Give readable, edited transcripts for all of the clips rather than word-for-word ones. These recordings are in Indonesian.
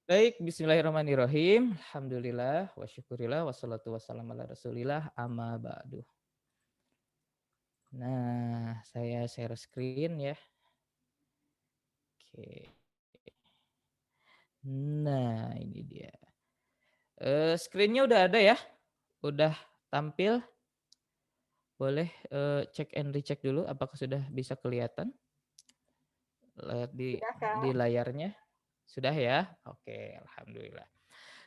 Baik, bismillahirrahmanirrahim. Alhamdulillah, wa syukurillah, wassalatu wassalamu ala rasulillah, amma ba'du. Nah, saya share screen ya. Oke. Nah, ini dia. Screen-nya udah ada ya? Udah tampil? Boleh cek and recheck dulu apakah sudah bisa kelihatan lihat Sudah, di Kak. layarnya? Sudah ya? Oke, alhamdulillah.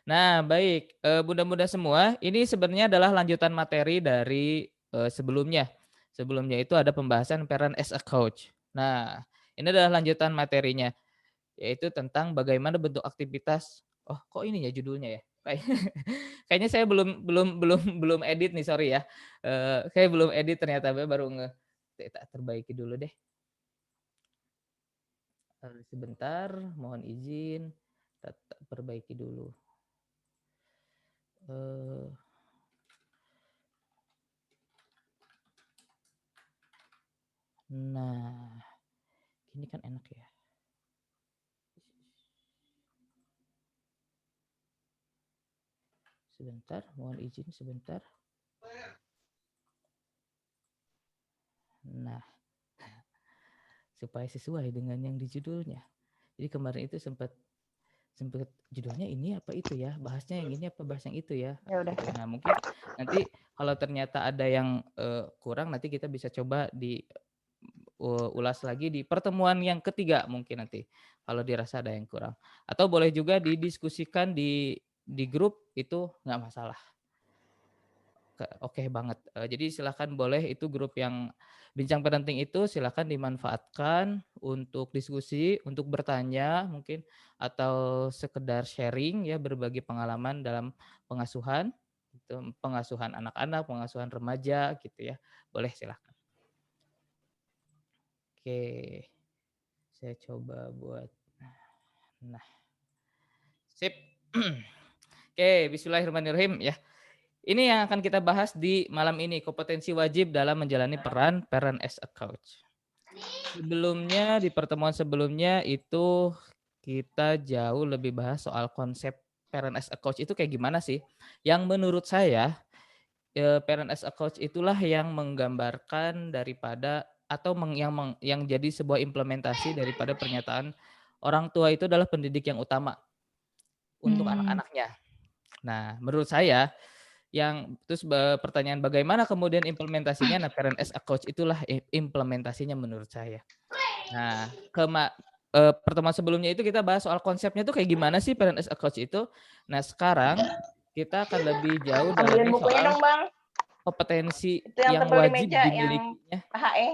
Nah, baik, Bunda-bunda semua, ini sebenarnya adalah lanjutan materi dari, sebelumnya. Sebelumnya itu ada pembahasan parent as a coach. Nah, ini adalah lanjutan materinya, yaitu tentang bagaimana bentuk aktivitas kok ini ya judulnya ya? Kayaknya saya belum edit nih, sorry ya. Saya belum edit ternyata, baru tak perbaiki dulu deh. Sebentar, mohon izin, tak perbaiki dulu. Eee Nah, ini kan enak ya. Sebentar, mohon izin sebentar. Nah, supaya sesuai dengan yang di judulnya. Jadi kemarin itu sempat sempat judulnya ini apa itu ya, bahasnya yang ini apa bahas yang itu ya, Ya udah. gitu. Nah, mungkin nanti kalau ternyata ada yang, kurang nanti kita bisa coba ulas lagi di pertemuan yang ketiga mungkin nanti, kalau dirasa ada yang kurang. Atau boleh juga didiskusikan di grup itu nggak masalah. Oke banget, jadi silakan boleh itu grup yang bincang penting itu silakan dimanfaatkan untuk diskusi, untuk bertanya mungkin, atau sekedar sharing ya, berbagi pengalaman dalam pengasuhan, gitu, pengasuhan anak-anak, pengasuhan remaja gitu ya, boleh silahkan. Oke, saya coba buat nah, sip. Oke, bismillahirrahmanirrahim ya. Ini yang akan kita bahas di malam ini, kompetensi wajib dalam menjalani peran parent as a coach. Sebelumnya, di pertemuan sebelumnya itu kita jauh lebih bahas soal konsep parent as a coach itu kayak gimana sih. Yang menurut saya, parent as a coach itulah yang menggambarkan daripada atau yang jadi sebuah implementasi daripada pernyataan orang tua itu adalah pendidik yang utama untuk Hmm. anak-anaknya. Nah, menurut saya pertanyaan bagaimana kemudian implementasinya, nah parent as a coach itulah implementasinya menurut saya. Nah, pertemuan sebelumnya itu kita bahas soal konsepnya tuh kayak gimana sih parent as a coach itu. Nah, sekarang kita akan lebih jauh Ambilin dalami bukunya soal dong, Bang. kompetensi Itu yang yang tebel di wajib meja yang dimilikinya, HE,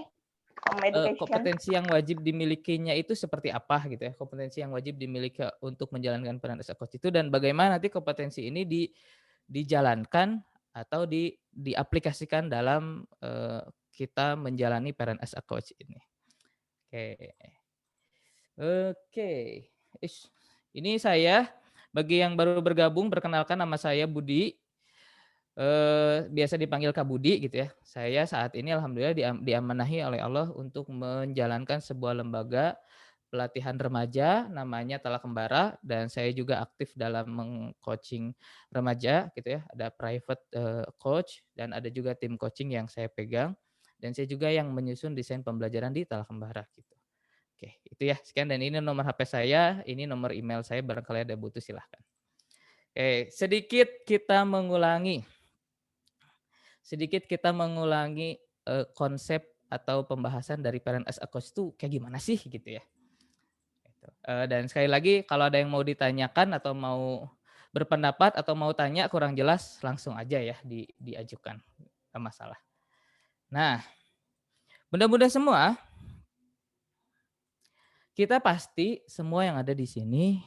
Home Education. kompetensi yang wajib dimilikinya itu seperti apa gitu ya, kompetensi yang wajib dimiliki untuk menjalankan peran as a coach itu, dan bagaimana nanti kompetensi ini dijalankan atau diaplikasikan dalam, kita menjalani parent as a coach ini. Oke. Oke. Ish, ini saya, bagi yang baru bergabung perkenalkan nama saya Budi, biasa dipanggil Kak Budi gitu ya. Saya saat ini alhamdulillah diamanahi oleh Allah untuk menjalankan sebuah lembaga pelatihan remaja namanya Tala Kembara, dan saya juga aktif dalam meng-coaching remaja gitu ya. Ada private, coach, dan ada juga tim coaching yang saya pegang, dan saya juga yang menyusun desain pembelajaran di Tala Kembara gitu. Oke, itu ya, sekian, dan ini nomor HP saya, ini nomor email saya, barangkali ada butuh silahkan. Oke, sedikit kita mengulangi, konsep atau pembahasan dari parent as a coach itu kayak gimana sih gitu ya, gitu. Dan sekali lagi kalau ada yang mau ditanyakan atau mau berpendapat atau mau tanya kurang jelas langsung aja ya diajukan, nggak masalah. Nah, bunda-bunda semua, kita pasti semua yang ada di sini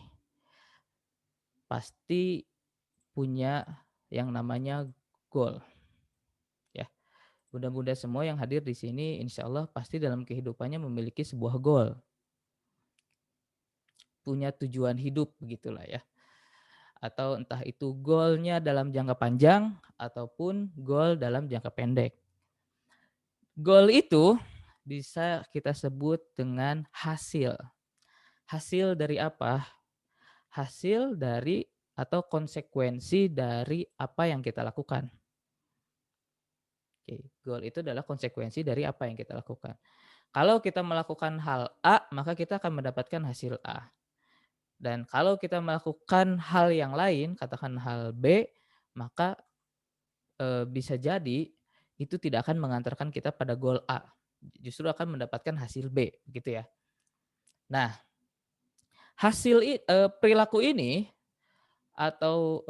pasti punya yang namanya goal, ya. Bunda-bunda semua yang hadir di sini insya Allah pasti dalam kehidupannya memiliki sebuah goal, punya tujuan hidup begitulah ya. Atau entah itu goalnya dalam jangka panjang ataupun goal dalam jangka pendek. Goal itu bisa kita sebut dengan hasil. Hasil dari apa? hasil dari atau konsekuensi dari apa yang kita lakukan. Oke, goal itu adalah konsekuensi dari apa yang kita lakukan. Kalau kita melakukan hal A, maka kita akan mendapatkan hasil A. Dan kalau kita melakukan hal yang lain, katakan hal B, maka bisa jadi itu tidak akan mengantarkan kita pada goal A. Justru akan mendapatkan hasil B, gitu ya. Nah, perilaku ini atau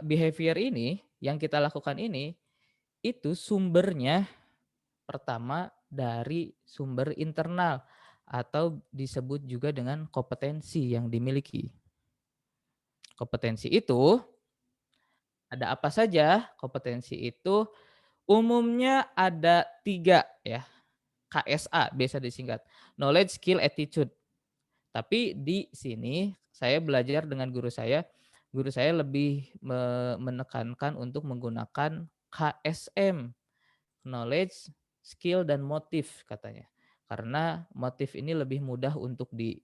behavior ini yang kita lakukan ini, itu sumbernya pertama dari sumber internal atau disebut juga dengan kompetensi yang dimiliki. Kompetensi itu ada apa saja? Kompetensi itu umumnya ada 3 ya, KSA biasa disingkat, knowledge, skill, attitude. Tapi di sini saya belajar dengan guru saya lebih menekankan untuk menggunakan KSM, knowledge, skill, dan motif katanya. Karena motif ini lebih mudah untuk di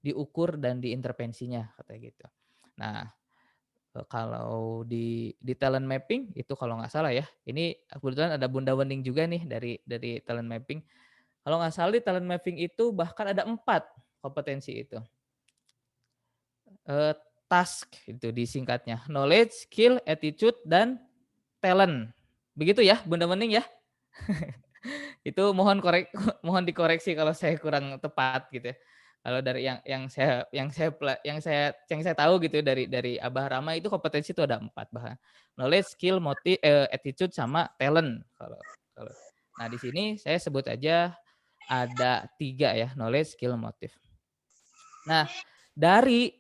diukur dan diintervensinya katanya gitu. Nah, kalau di talent mapping itu kalau nggak salah ya, ini kebetulan ada Bunda Wening juga nih dari talent mapping. Kalau nggak salah di talent mapping itu bahkan ada 4 kompetensi itu. Eee, Task itu disingkatnya, knowledge, skill, attitude, dan talent. Begitu ya Bunda Wening ya? Itu mohon dikoreksi kalau saya kurang tepat gitu ya. Kalau dari yang saya tahu gitu ya dari Abah Rama itu kompetensi itu ada 4 bahkan. Knowledge, skill, attitude, sama talent kalau kalau nah di sini saya sebut aja ada 3 ya, knowledge, skill, motif. Nah, dari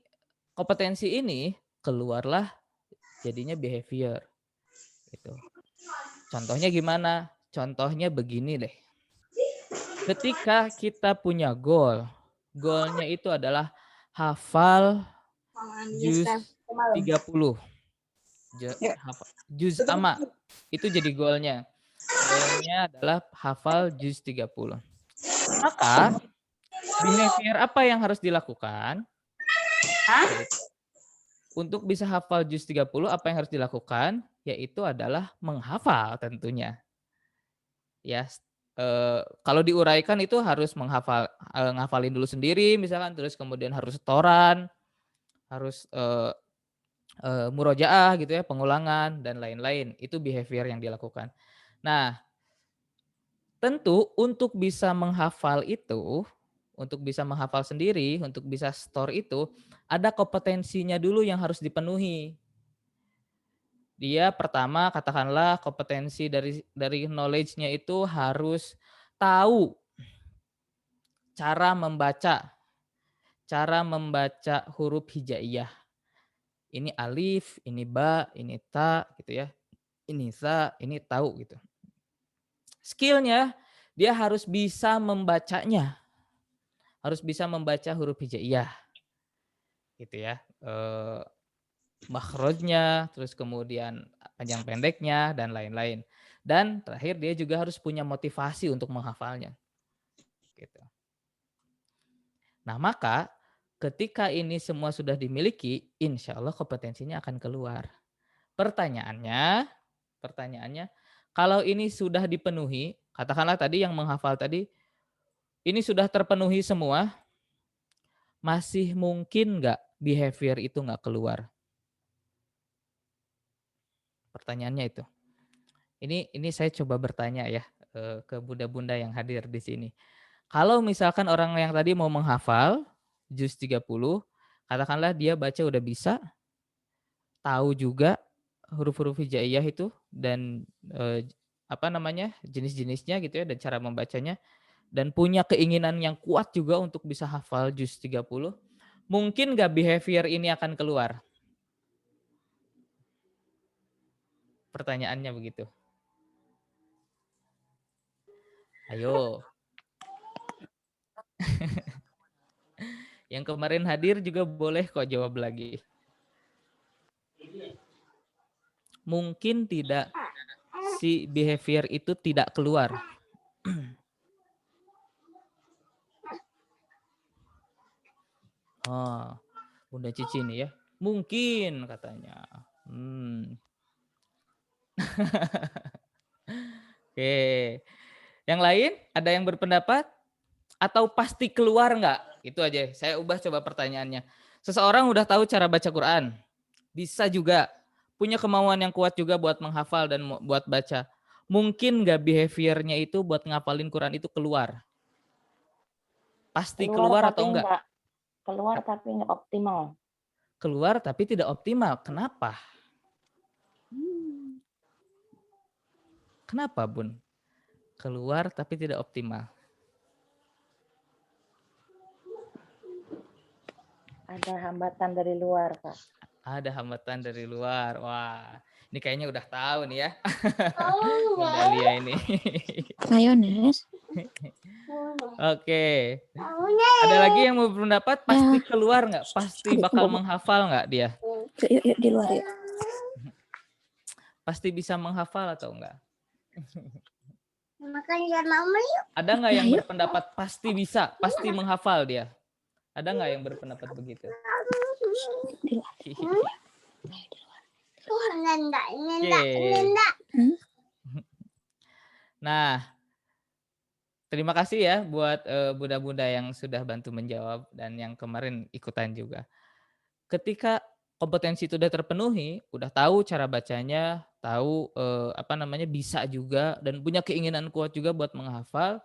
kompetensi ini keluarlah jadinya behavior gitu. Contohnya gimana? Contohnya begini deh. Ketika kita punya goalnya itu adalah hafal juz 30, juz amma, itu jadi goalnya. Goalnya adalah hafal juz 30. Maka behavior apa yang harus dilakukan? Yaitu untuk bisa hafal juz 30 apa yang harus dilakukan? Yaitu adalah menghafal tentunya. Ya, kalau diuraikan itu harus ngafalin dulu sendiri misalkan, terus kemudian harus setoran, harus, murojaah gitu ya, pengulangan dan lain-lain, itu behavior yang dilakukan. Nah, tentu untuk bisa menghafal itu, untuk bisa menghafal sendiri, untuk bisa store itu, ada kompetensinya dulu yang harus dipenuhi. Dia pertama katakanlah kompetensi dari knowledge-nya itu harus tahu cara membaca huruf hijaiyah. Ini alif, ini ba, ini ta gitu ya. Ini sa, ini tahu gitu. Skill-nya dia harus bisa membacanya. Harus bisa membaca huruf hijaiyah. Gitu ya. Makhrajnya, terus kemudian panjang pendeknya dan lain-lain. Dan terakhir dia juga harus punya motivasi untuk menghafalnya. Gitu. Nah, maka ketika ini semua sudah dimiliki, insya Allah kompetensinya akan keluar. Pertanyaannya, kalau ini sudah dipenuhi, katakanlah tadi yang menghafal tadi, ini sudah terpenuhi semua, masih mungkin nggak behavior itu nggak keluar? Pertanyaannya itu. Ini saya coba bertanya ya ke bunda-bunda yang hadir di sini. Kalau misalkan orang yang tadi mau menghafal juz 30, katakanlah dia baca udah bisa, tahu juga huruf-huruf hijaiyah itu dan, apa namanya, jenis-jenisnya gitu ya dan cara membacanya, dan punya keinginan yang kuat juga untuk bisa hafal juz 30, mungkin nggak behavior ini akan keluar? Pertanyaannya begitu. Ayo. Yang kemarin hadir juga boleh kok jawab lagi. Mungkin tidak si behavior itu tidak keluar. Oh, Bunda Cici nih ya. Mungkin katanya. Oke. Yang lain ada yang berpendapat? Atau pasti keluar nggak? Itu aja. Saya ubah coba pertanyaannya. Seseorang udah tahu cara baca Quran. Bisa juga. Punya kemauan yang kuat juga buat menghafal dan buat baca. Mungkin nggak behaviornya itu buat ngapalin Quran itu keluar? Pasti Keluar keluar tapi atau enggak? nggak optimal. Keluar tapi tidak optimal. Kenapa? Kenapa, Bun? Keluar tapi tidak optimal. Ada hambatan dari luar, Kak. Ada hambatan dari luar. Wah, ini kayaknya udah tahu nih ya. Bunda Lia ini. Mayones. Oke. Ada lagi yang mau berpendapat pasti keluar nggak? Pasti bakal menghafal nggak dia? Yuk di luar yuk. Pasti bisa menghafal atau enggak? Makan mama yuk. Ada nggak yang berpendapat pasti bisa, pasti menghafal dia? Ada nggak yang berpendapat begitu? Di luar. Oke. Nah, terima kasih ya buat bunda-bunda yang sudah bantu menjawab dan yang kemarin ikutan juga. Ketika kompetensi itu udah terpenuhi, udah tahu cara bacanya, tahu bisa juga dan punya keinginan kuat juga buat menghafal,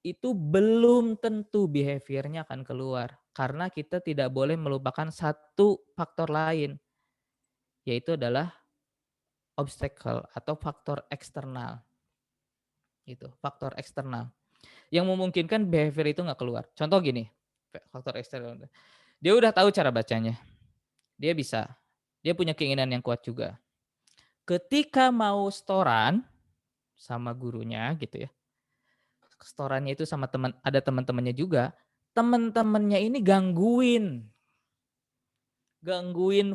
itu belum tentu behaviornya akan keluar. Karena kita tidak boleh melupakan satu faktor lain, yaitu adalah obstacle atau faktor eksternal. Gitu, faktor eksternal. Yang memungkinkan behavior itu nggak keluar. Contoh gini, faktor eksternal. Dia udah tahu cara bacanya. Dia bisa. Dia punya keinginan yang kuat juga. Ketika mau setoran sama gurunya gitu ya. Setorannya itu sama ada teman-temannya juga. Teman-temannya ini gangguin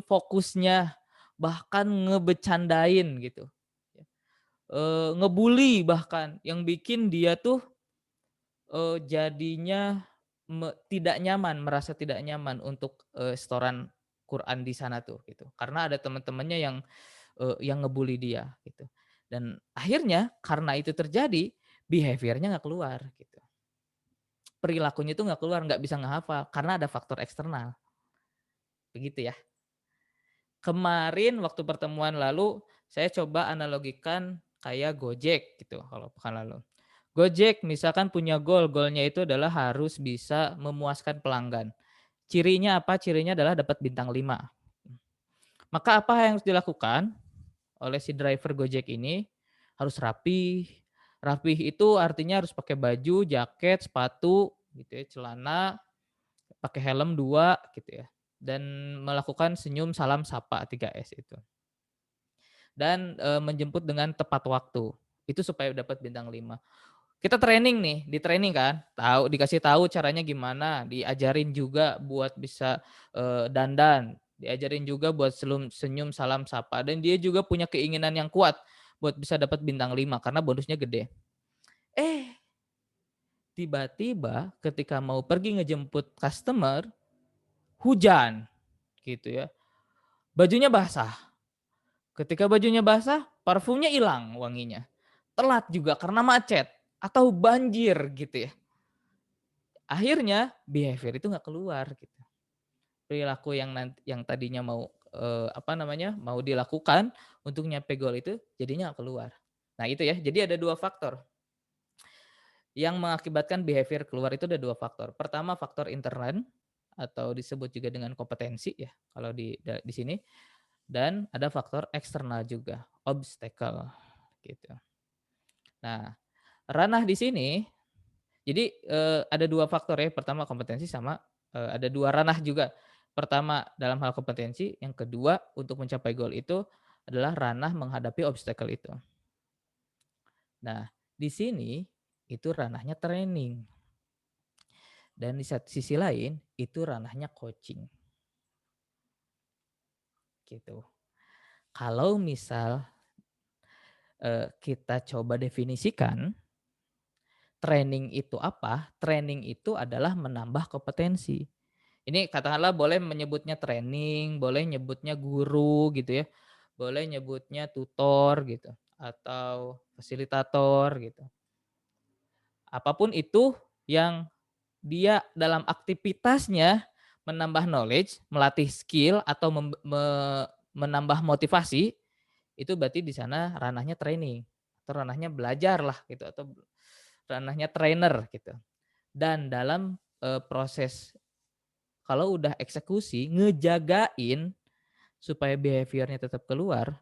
fokusnya, bahkan ngebecandain gitu. Ngebully bahkan yang bikin dia tuh jadinya tidak nyaman, merasa tidak nyaman untuk setoran Quran di sana tuh gitu. Karena ada teman-temannya yang ngebully dia gitu. Dan akhirnya karena itu terjadi, behavior-nya nggak keluar gitu. Perilakunya itu nggak keluar, nggak bisa ngehafal karena ada faktor eksternal. Begitu ya. Kemarin waktu pertemuan lalu saya coba analogikan kayak Gojek gitu kalau pekan lalu. Gojek misalkan punya golnya itu adalah harus bisa memuaskan pelanggan. Cirinya apa? Cirinya adalah dapat bintang 5. Maka apa yang harus dilakukan oleh si driver Gojek ini? Harus rapih. Rapih itu artinya harus pakai baju, jaket, sepatu gitu ya, celana, pakai helm 2 gitu ya. Dan melakukan senyum, salam, sapa 3S itu. Dan menjemput dengan tepat waktu. Itu supaya dapat bintang 5. Kita training nih, di training kan, dikasih tahu caranya gimana, diajarin juga buat bisa dandan, diajarin juga buat senyum, salam, sapa, dan dia juga punya keinginan yang kuat buat bisa dapat bintang 5 karena bonusnya gede. Tiba-tiba ketika mau pergi ngejemput customer, hujan gitu ya. Bajunya basah. Ketika bajunya basah, parfumnya hilang wanginya. Telat juga karena macet atau banjir gitu ya. Akhirnya behavior itu nggak keluar gitu. Perilaku yang tadinya mau mau dilakukan untuk nyampe goal itu jadinya nggak keluar. Nah itu ya. Jadi ada 2 faktor yang mengakibatkan behavior keluar itu ada 2 faktor. Pertama faktor internal atau disebut juga dengan kompetensi ya kalau di sini dan ada faktor eksternal juga, obstacle gitu. Nah, ranah di sini jadi, ada 2 faktor ya, pertama kompetensi sama, ada 2 ranah juga. Pertama dalam hal kompetensi, yang kedua untuk mencapai goal itu adalah ranah menghadapi obstacle itu. Nah, di sini itu ranahnya training. Dan di sisi lain itu ranahnya coaching. Gitu. Kalau misal, kita coba definisikan, training itu apa? Training itu adalah menambah kompetensi. Ini katakanlah boleh menyebutnya training, boleh nyebutnya guru gitu ya, boleh nyebutnya tutor gitu, atau fasilitator gitu. Apapun itu yang dia dalam aktivitasnya menambah knowledge, melatih skill atau menambah motivasi, itu berarti di sana ranahnya training atau ranahnya belajar lah gitu atau ranahnya trainer gitu. Dan dalam proses kalau udah eksekusi ngejagain supaya behaviornya tetap keluar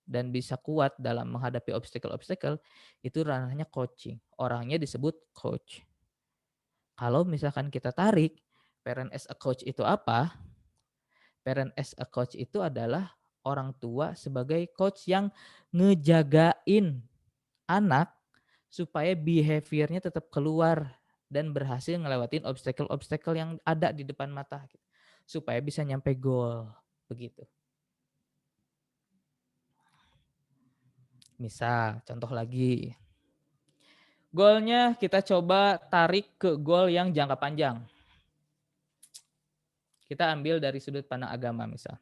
dan bisa kuat dalam menghadapi obstacle-obstacle, itu ranahnya coaching. Orangnya disebut coach. Kalau misalkan kita tarik, parent as a coach itu apa? Parent as a coach itu adalah orang tua sebagai coach yang ngejagain anak supaya behaviornya tetap keluar dan berhasil ngelewatin obstacle-obstacle yang ada di depan mata gitu. Supaya bisa nyampe goal, begitu. Misal, contoh lagi. Goalnya kita coba tarik ke goal yang jangka panjang. Kita ambil dari sudut pandang agama misal.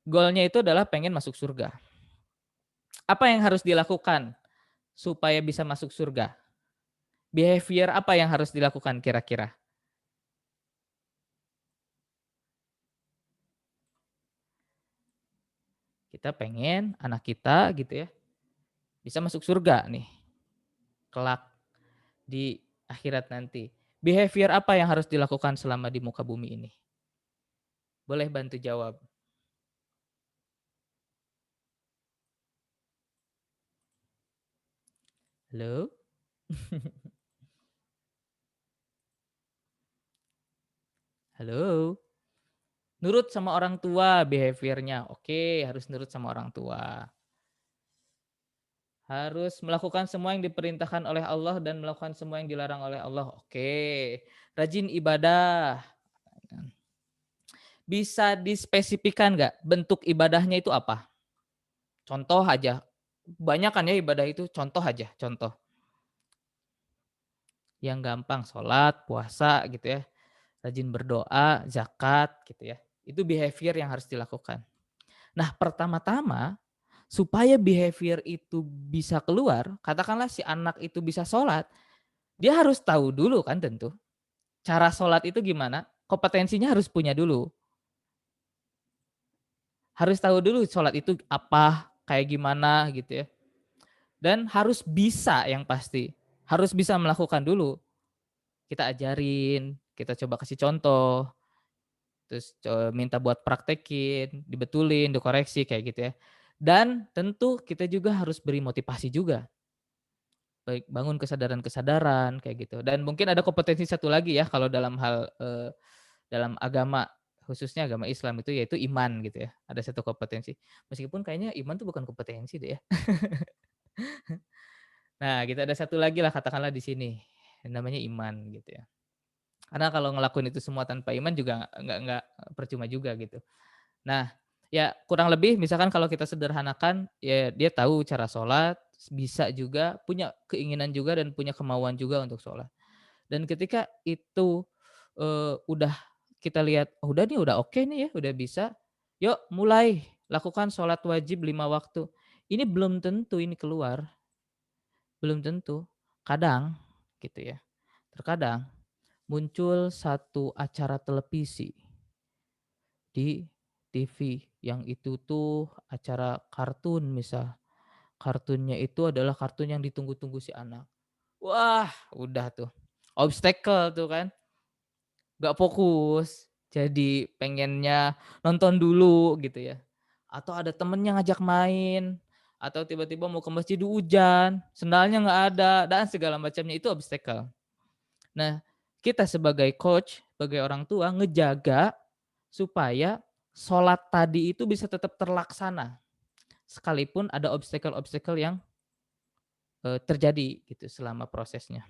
Goalnya itu adalah pengen masuk surga. Apa yang harus dilakukan supaya bisa masuk surga? Behavior apa yang harus dilakukan kira-kira? Kita pengen anak kita gitu ya, bisa masuk surga nih, kelak di akhirat nanti. Behavior apa yang harus dilakukan selama di muka bumi ini? Boleh bantu jawab. Halo? Halo? Nurut sama orang tua behaviornya. Oke, harus nurut sama orang tua. Harus melakukan semua yang diperintahkan oleh Allah dan melakukan semua yang dilarang oleh Allah. Oke. Rajin ibadah. Bisa dispesifikan nggak bentuk ibadahnya itu apa? Contoh aja. Banyak kan ya ibadah itu, contoh aja, contoh. Yang gampang, sholat, puasa gitu ya. Rajin berdoa, zakat gitu ya. Itu behavior yang harus dilakukan. Nah pertama-tama supaya behavior itu bisa keluar, katakanlah si anak itu bisa sholat, dia harus tahu dulu kan tentu. Cara sholat itu gimana, kompetensinya harus punya dulu. Harus tahu dulu sholat itu apa, kayak gimana gitu ya. Dan harus bisa yang pasti. Harus bisa melakukan dulu. Kita ajarin, kita coba kasih contoh, terus minta buat praktekin, dibetulin, dikoreksi kayak gitu ya. Dan tentu kita juga harus beri motivasi juga. Baik bangun kesadaran-kesadaran kayak gitu. Dan mungkin ada kompetensi satu lagi ya kalau dalam hal dalam agama khususnya agama Islam itu yaitu iman gitu ya. Ada satu kompetensi. Meskipun kayaknya iman tuh bukan kompetensi deh ya. Nah, kita ada satu lagi lah katakanlah di sini. Namanya iman gitu ya. Karena kalau ngelakuin itu semua tanpa iman juga nggak percuma juga gitu. Nah, ya kurang lebih misalkan kalau kita sederhanakan ya dia tahu cara sholat, bisa juga, punya keinginan juga dan punya kemauan juga untuk sholat. Dan ketika itu udah kita lihat, oh, udah nih udah oke nih ya, udah bisa, yuk mulai lakukan sholat wajib 5 waktu. Ini belum tentu ini keluar, belum tentu. Kadang gitu ya, terkadang muncul satu acara televisi di TV yang itu tuh acara kartun misal. Kartunnya itu adalah kartun yang ditunggu-tunggu si anak. Wah, udah tuh. Obstacle tuh kan. Gak fokus. Jadi pengennya nonton dulu gitu ya. Atau ada temennya ngajak main. Atau tiba-tiba mau ke masjid hujan. Sendalnya gak ada. Dan segala macamnya itu obstacle. Nah, kita sebagai coach, sebagai orang tua ngejaga supaya sholat tadi itu bisa tetap terlaksana. Sekalipun ada obstacle-obstacle yang terjadi gitu selama prosesnya.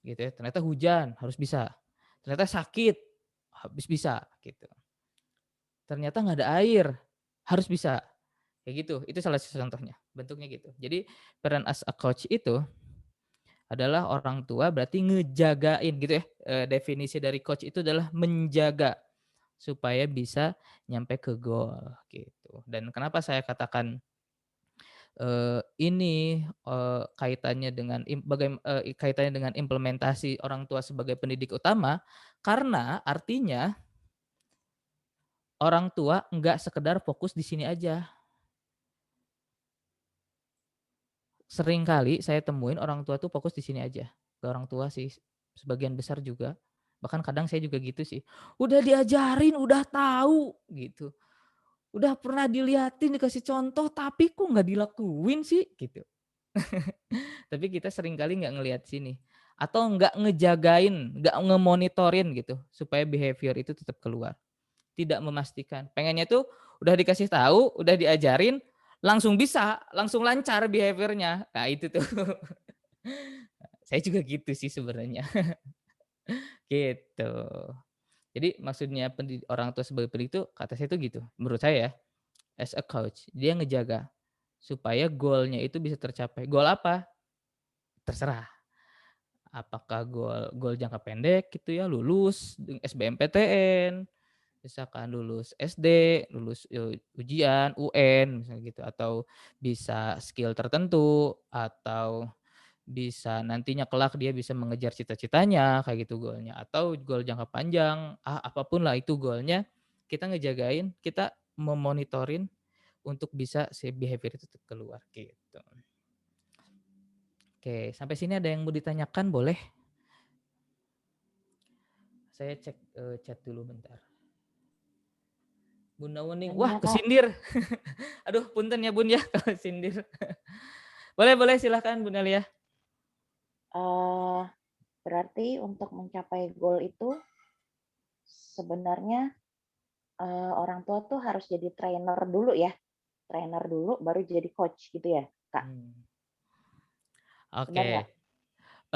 Gitu ya. Ternyata hujan, harus bisa. Ternyata sakit, habis bisa gitu. Ternyata nggak ada air, harus bisa. Kayak gitu, itu salah satu contohnya. Bentuknya gitu. Jadi peran as a coach itu adalah orang tua berarti ngejagain gitu ya. Definisi dari coach itu adalah menjaga supaya bisa nyampe ke goal gitu. Dan kenapa saya katakan ini, kaitannya dengan kaitannya dengan implementasi orang tua sebagai pendidik utama, karena artinya orang tua nggak sekedar fokus di sini aja. Seringkali saya temuin orang tua tuh fokus di sini aja. Nggak orang tua sih, sebagian besar juga. Bahkan kadang saya juga gitu sih. Udah diajarin, udah tahu gitu. Udah pernah diliatin, dikasih contoh, tapi kok nggak dilakuin sih gitu. Tapi kita seringkali nggak ngelihat sini. Atau nggak ngejagain, nggak ngemonitorin gitu. Supaya behavior itu tetap keluar. Tidak memastikan. Pengennya tuh udah dikasih tahu, udah diajarin, langsung bisa, langsung lancar behaviornya. Nah itu tuh. Saya juga gitu sih sebenarnya. Gitu. Jadi maksudnya orang tua sebagai pendidik itu kata saya itu gitu. Menurut saya ya, as a coach, dia ngejaga supaya goalnya itu bisa tercapai. Goal apa? Terserah. Apakah goal goal jangka pendek gitu ya, lulus SBMPTN, misalkan lulus SD, lulus ujian, UN misalnya gitu, atau bisa skill tertentu, atau bisa nantinya kelak dia bisa mengejar cita-citanya kayak gitu goalnya, atau goal jangka panjang, apapun lah itu goalnya, kita ngejagain, kita memonitorin untuk bisa si behavior itu tetap keluar gitu. Oke, sampai sini ada yang mau ditanyakan boleh? Saya cek chat dulu bentar. Bunda Wening, wah Tadinya Kak, kesindir. Aduh punten ya Bun ya kalau sindir. Boleh silahkan Bunda Lia. eh, berarti untuk mencapai goal itu sebenarnya orang tua tuh harus jadi trainer dulu ya. Trainer dulu baru jadi coach gitu ya, Kak. Benar Oke. nggak?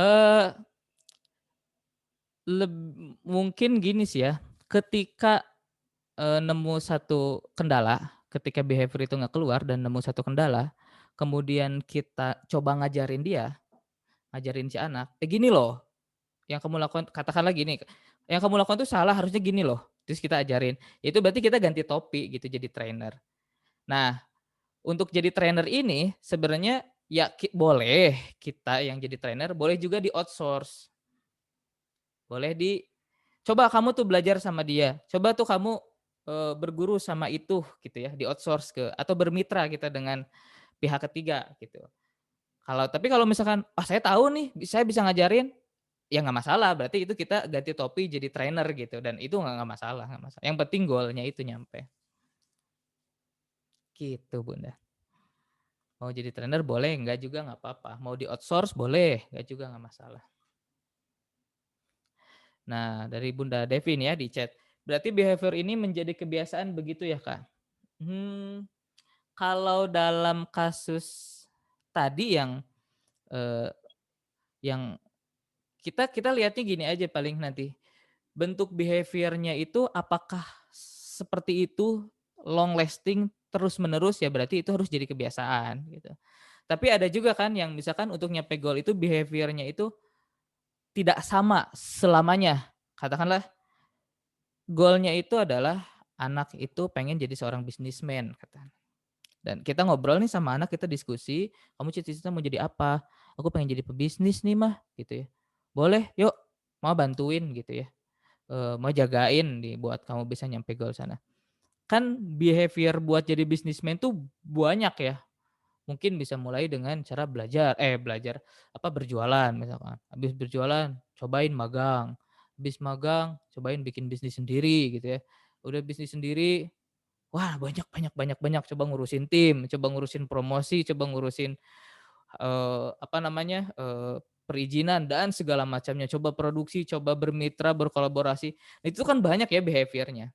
Eh mungkin gini sih ya, ketika, nemu satu kendala, ketika behavior itu nggak keluar dan nemu satu kendala, kemudian kita coba ngajarin dia, ngajarin si anak, gini loh yang kamu lakukan" katakanlah gini, "Yang kamu lakukan tuh salah harusnya gini loh." Terus kita ajarin, itu berarti kita ganti topi gitu jadi trainer. Nah, untuk jadi trainer ini sebenarnya ya boleh kita yang jadi trainer, boleh juga di-outsource. Boleh coba kamu tuh belajar sama dia, coba tuh kamu, berguru sama itu gitu ya, di-outsource atau bermitra kita dengan pihak ketiga gitu. Tapi kalau misalkan, saya tahu nih, saya bisa ngajarin, ya nggak masalah, berarti itu kita ganti topi jadi trainer gitu dan itu nggak masalah nggak masalah. Yang penting goalnya itu nyampe. Gitu Bunda. Mau jadi trainer boleh, enggak juga nggak apa-apa. Mau di-outsource boleh, enggak juga nggak masalah. Nah, dari Bunda Devi nih ya di chat. Berarti behavior ini menjadi kebiasaan begitu ya, Kak? Hmm, kalau dalam kasus tadi eee, yang kita kita lihatnya gini aja paling nanti, bentuk behavior-nya itu apakah seperti itu, long lasting, terus-menerus, ya berarti itu harus jadi kebiasaan gitu. Tapi ada juga kan yang misalkan untuk nyampe goal itu behavior-nya itu tidak sama selamanya. Katakanlah goal-nya itu adalah anak itu pengen jadi seorang bisnismen kata. Dan kita ngobrol nih sama anak, kita diskusi, "Kamu cita-cita mau jadi apa?" "Aku pengen jadi pebisnis nih, Mah," gitu ya. "Boleh, yuk, mau bantuin," gitu ya, "mau jagain nih buat kamu bisa nyampe goal sana." Kan behavior buat jadi bisnismen tuh banyak ya. Mungkin bisa mulai dengan cara belajar, berjualan misalkan. Habis berjualan, cobain magang. Habis magang, cobain bikin bisnis sendiri gitu ya. Udah bisnis sendiri, wah banyak banyak banyak banyak, coba ngurusin tim, coba ngurusin promosi, coba ngurusin, perizinan dan segala macamnya, coba produksi, coba bermitra, berkolaborasi. Itu kan banyak ya behavior-nya,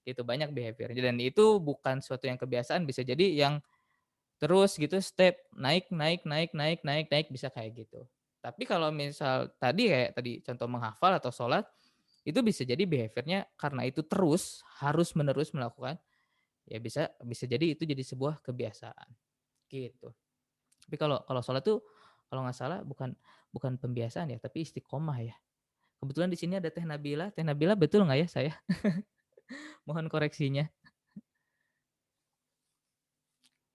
gitu, banyak behavior-nya dan itu bukan suatu yang kebiasaan, bisa jadi yang terus gitu step naik naik naik naik naik naik bisa kayak gitu. Tapi kalau misal kayak tadi contoh menghafal atau sholat, itu bisa jadi behavior-nya karena itu terus harus menerus melakukan, ya bisa bisa jadi itu jadi sebuah kebiasaan, gitu. Tapi kalau kalau sholat tuh kalau nggak salah bukan pembiasaan ya, tapi istiqomah ya. Kebetulan di sini ada Teh Nabila. Teh Nabila betul nggak ya saya? Mohon koreksinya.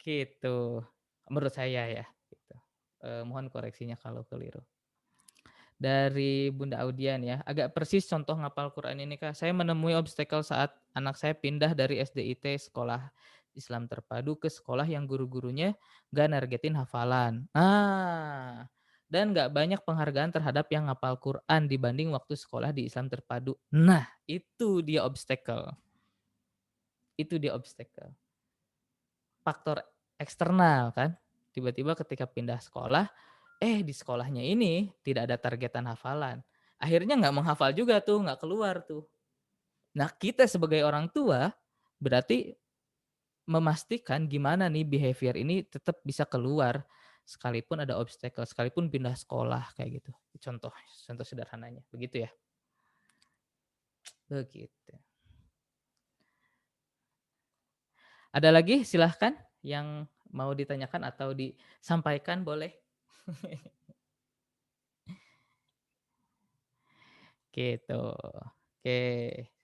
Gitu. Menurut saya ya. Gitu. Mohon koreksinya kalau keliru. Dari Bunda Audian ya, agak persis contoh ngapal Quran ini Kak. Saya menemui obstacle saat anak saya pindah dari SDIT sekolah Islam terpadu ke sekolah yang guru-gurunya gak nargetin hafalan. Dan gak banyak penghargaan terhadap yang ngapal Quran dibanding waktu sekolah di Islam terpadu. Nah, itu dia obstacle. Itu dia obstacle. Faktor eksternal kan. Tiba-tiba ketika pindah sekolah, di sekolahnya ini tidak ada targetan hafalan. Akhirnya nggak menghafal juga tuh, nggak keluar tuh. Nah kita sebagai orang tua berarti memastikan gimana nih behavior ini tetap bisa keluar sekalipun ada obstacle, sekalipun pindah sekolah kayak gitu. Contoh sederhananya, begitu ya. Begitu. Ada lagi silahkan yang mau ditanyakan atau disampaikan boleh. Gitu. Oke,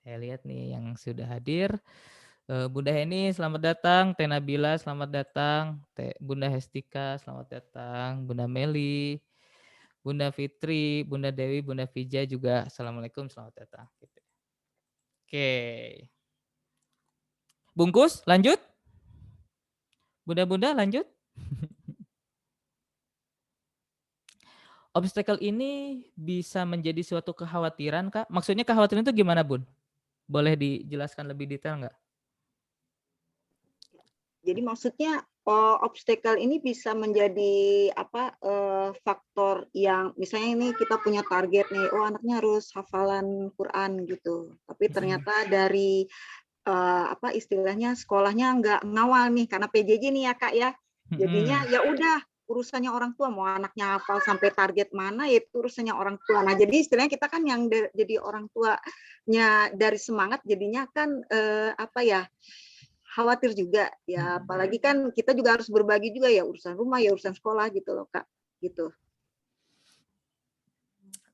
saya lihat nih yang sudah hadir. Bunda Heni selamat datang, Teh Nabila selamat datang, Bunda Hestika selamat datang, Bunda Meli, Bunda Fitri, Bunda Dewi, Bunda Vija juga assalamualaikum selamat datang. Gitu. Oke. Bungkus lanjut? Bunda-bunda lanjut? Obstacle ini bisa menjadi suatu kekhawatiran Kak? Maksudnya kekhawatiran itu gimana Bun? Boleh dijelaskan lebih detail nggak? Jadi maksudnya obstacle ini bisa menjadi faktor yang misalnya ini kita punya target nih, anaknya harus hafalan Quran gitu. Tapi ternyata dari istilahnya sekolahnya nggak ngawal nih karena PJJ nih ya Kak ya. Jadinya ya udah urusannya orang tua, mau anaknya hafal sampai target mana ya itu urusannya orang tua. Nah jadi istilahnya kita kan yang jadi orang tuanya dari semangat jadinya kan khawatir juga ya, apalagi kan kita juga harus berbagi juga ya urusan rumah ya urusan sekolah gitu loh Kak gitu.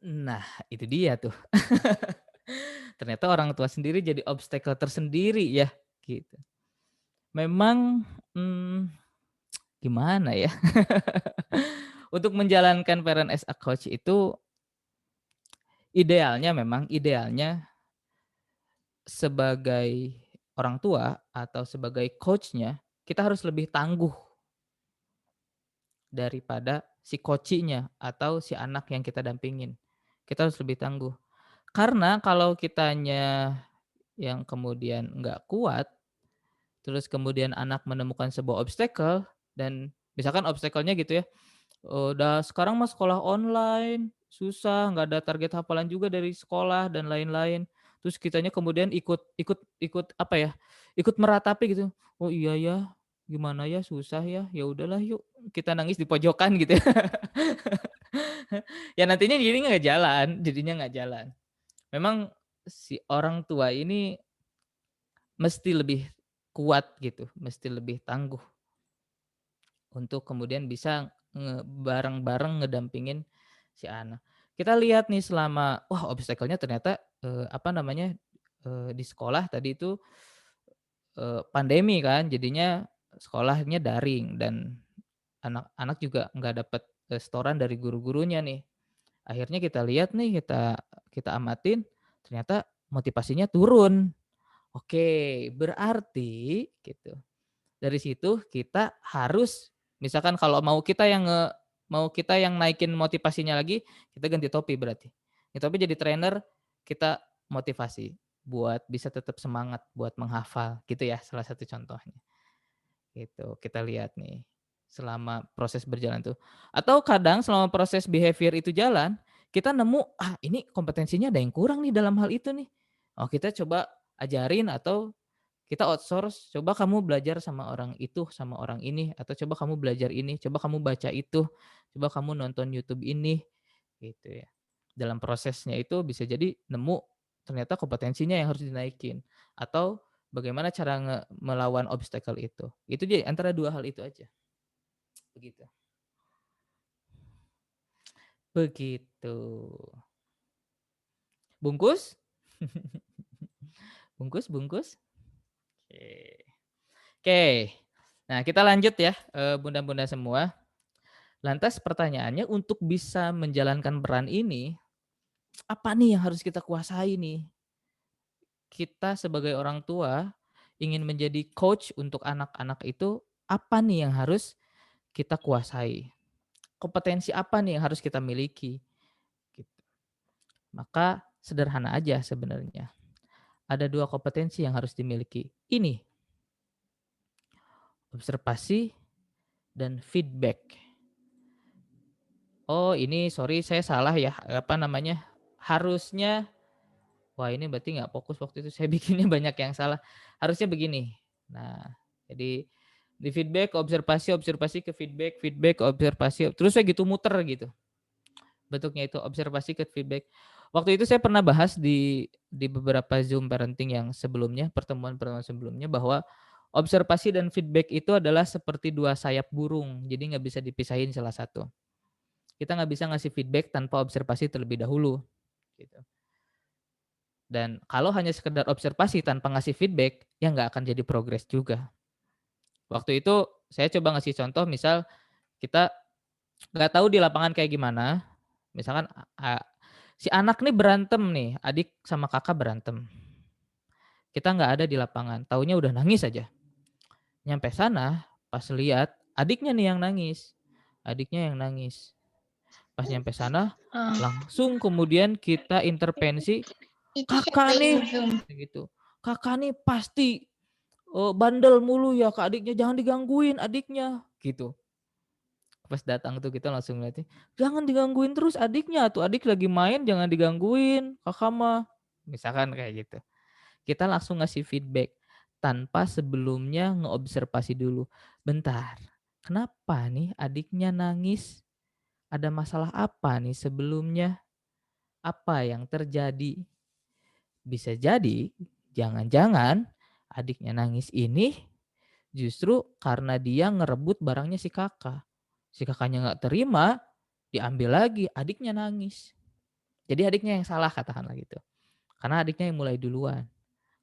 Nah itu dia tuh. Ternyata orang tua sendiri jadi obstacle tersendiri ya gitu. Memang gimana ya? Untuk menjalankan parent as a coach itu idealnya sebagai orang tua atau sebagai coach-nya kita harus lebih tangguh daripada si coach-nya atau si anak yang kita dampingin. Kita harus lebih tangguh. Karena kalau kitanya yang kemudian nggak kuat, terus kemudian anak menemukan sebuah obstacle dan misalkan obstacle-nya gitu ya, udah sekarang mah sekolah online, susah, nggak ada target hafalan juga dari sekolah dan lain-lain. Terus kitanya kemudian ikut apa ya, ikut meratapi gitu. Oh iya ya, gimana ya, susah ya, ya udahlah yuk kita nangis di pojokan gitu ya. Ya nantinya jadinya nggak jalan. Memang si orang tua ini mesti lebih kuat gitu, mesti lebih tangguh untuk kemudian bisa bareng-bareng ngedampingin si anak. Kita lihat nih selama obstacle-nya ternyata di sekolah tadi itu pandemi kan, jadinya sekolahnya daring dan anak-anak juga nggak dapat setoran dari guru-gurunya nih. Akhirnya kita lihat nih, kita amatin ternyata motivasinya turun. Oke, berarti gitu. Dari situ kita harus misalkan kalau mau kita yang naikin motivasinya lagi, kita ganti topi berarti. Ganti topi jadi trainer, kita motivasi buat bisa tetap semangat buat menghafal gitu ya, salah satu contohnya. Gitu, kita lihat nih selama proses berjalan tuh. Atau kadang selama proses behavior itu jalan, kita nemu, ini kompetensinya ada yang kurang nih dalam hal itu nih. Oh, kita coba ajarin atau kita outsource, coba kamu belajar sama orang itu, sama orang ini, atau coba kamu belajar ini, coba kamu baca itu, coba kamu nonton YouTube ini, gitu ya. Dalam prosesnya itu bisa jadi nemu ternyata kompetensinya yang harus dinaikin, atau bagaimana cara melawan obstacle itu. Itu dia antara dua hal itu aja. Begitu. Begitu. Bungkus? Bungkus? Oke. Oke. Nah, kita lanjut ya, bunda-bunda semua. Lantas pertanyaannya untuk bisa menjalankan peran ini, apa nih yang harus kita kuasai nih? Kita sebagai orang tua ingin menjadi coach untuk anak-anak itu, apa nih yang harus kita kuasai? Kompetensi apa nih yang harus kita miliki? Gitu. Maka sederhana aja sebenarnya. Ada 2 kompetensi yang harus dimiliki. Ini, observasi dan feedback. Oh ini sorry saya salah ya, apa namanya, harusnya wah ini berarti nggak fokus waktu itu saya bikinnya banyak yang salah. Harusnya begini. Nah, jadi di feedback, observasi, observasi ke feedback, feedback, observasi, terus saya gitu muter gitu. Bentuknya itu observasi ke feedback. Waktu itu saya pernah bahas di beberapa Zoom parenting yang sebelumnya, pertemuan-pertemuan sebelumnya bahwa observasi dan feedback itu adalah seperti 2 sayap burung. Jadi nggak bisa dipisahin salah satu. Kita nggak bisa ngasih feedback tanpa observasi terlebih dahulu. Gitu. Dan kalau hanya sekedar observasi tanpa ngasih feedback, ya nggak akan jadi progres juga. Waktu itu saya coba ngasih contoh, misal kita nggak tahu di lapangan kayak gimana. Misalkan si anak nih berantem nih, adik sama kakak berantem. Kita nggak ada di lapangan, taunya udah nangis aja. Nyampe sana, pas lihat adiknya nih yang nangis. Adiknya yang nangis. Pas nyampe sana, langsung kemudian kita intervensi, kakak nih gitu. Kakak nih pasti bandel mulu ya ke adiknya, jangan digangguin adiknya gitu. Pas datang tuh kita langsung ngeliatin, jangan digangguin terus adiknya tuh, adik lagi main jangan digangguin kakak mah. Misalkan kayak gitu. Kita langsung ngasih feedback tanpa sebelumnya ngeobservasi dulu. Bentar, kenapa nih adiknya nangis? Ada masalah apa nih sebelumnya? Apa yang terjadi? Bisa jadi jangan-jangan adiknya nangis ini justru karena dia ngerebut barangnya si kakak. Si kakaknya nggak terima, diambil lagi, adiknya nangis. Jadi adiknya yang salah katakanlah gitu. Karena adiknya yang mulai duluan.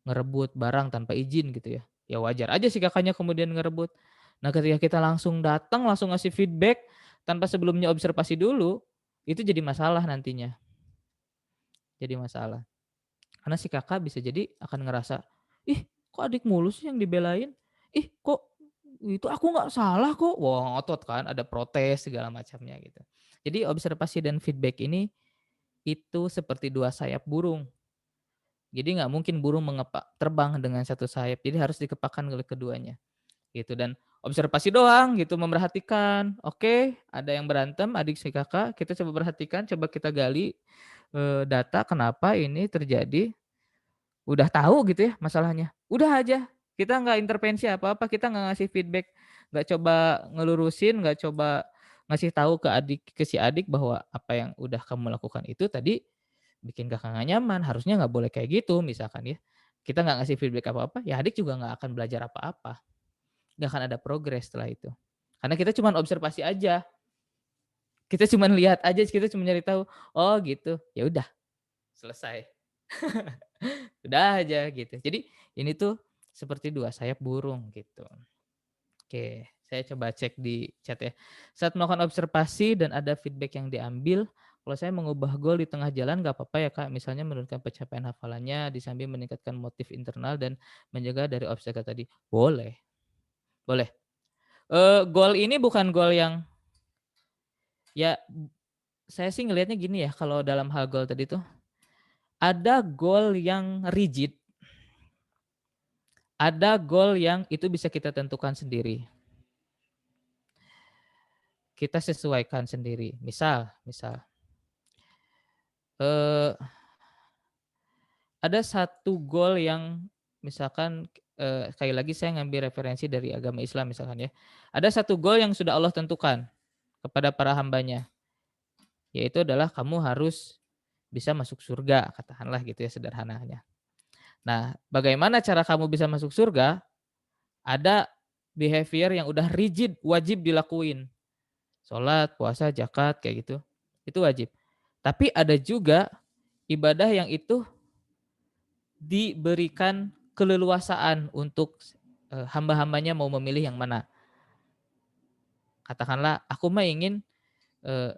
Ngerebut barang tanpa izin gitu ya. Ya wajar aja si kakaknya kemudian ngerebut. Nah ketika kita langsung datang, langsung ngasih feedback, tanpa sebelumnya observasi dulu, itu jadi masalah nantinya. Jadi masalah. Karena si kakak bisa jadi akan ngerasa, ih kok adik mulu sih yang dibelain? Ih kok itu aku nggak salah kok. Wah ngotot kan, ada protes segala macamnya gitu. Jadi observasi dan feedback ini itu seperti 2 sayap burung. Jadi nggak mungkin burung terbang dengan satu sayap. Jadi harus dikepakkan oleh keduanya. Gitu dan observasi doang gitu, memerhatikan. Oke, ada yang berantem adik si kakak, kita coba perhatikan, coba kita gali data kenapa ini terjadi. Udah tahu gitu ya masalahnya, udah aja. Kita nggak intervensi apa-apa, kita nggak ngasih feedback, nggak coba ngelurusin, nggak coba ngasih tahu ke si adik bahwa apa yang udah kamu lakukan itu tadi bikin kakak nggak nyaman, harusnya nggak boleh kayak gitu misalkan ya. Kita nggak ngasih feedback apa-apa, ya adik juga nggak akan belajar apa-apa. Nggak akan ada progres setelah itu. Karena kita cuma observasi aja. Kita cuma lihat aja, kita cuma nyari tahu, oh gitu, ya udah selesai. Udah aja gitu. Jadi ini tuh seperti 2 sayap burung gitu. Oke, saya coba cek di chat ya. Saat melakukan observasi dan ada feedback yang diambil, kalau saya mengubah goal di tengah jalan nggak apa-apa ya Kak, misalnya menurunkan pencapaian hafalannya, disambi meningkatkan motif internal dan menjaga dari obstacle tadi. Boleh, boleh. Goal ini bukan goal yang ya saya sih ngelihatnya gini ya, kalau dalam hal goal tadi tuh, ada goal yang rigid, ada goal yang itu bisa kita tentukan sendiri. Kita sesuaikan sendiri. Misal, ada satu goal yang misalkan sekali lagi saya ngambil referensi dari agama Islam misalkan ya. Ada satu goal yang sudah Allah tentukan kepada para hambanya, yaitu adalah kamu harus bisa masuk surga, katakanlah gitu ya sederhananya. Nah, bagaimana cara kamu bisa masuk surga? Ada behavior yang udah rigid, wajib dilakuin. Sholat, puasa, zakat, kayak gitu. Itu wajib. Tapi ada juga ibadah yang itu diberikan keleluasaan untuk hamba-hambanya mau memilih yang mana. Katakanlah aku mah ingin eh,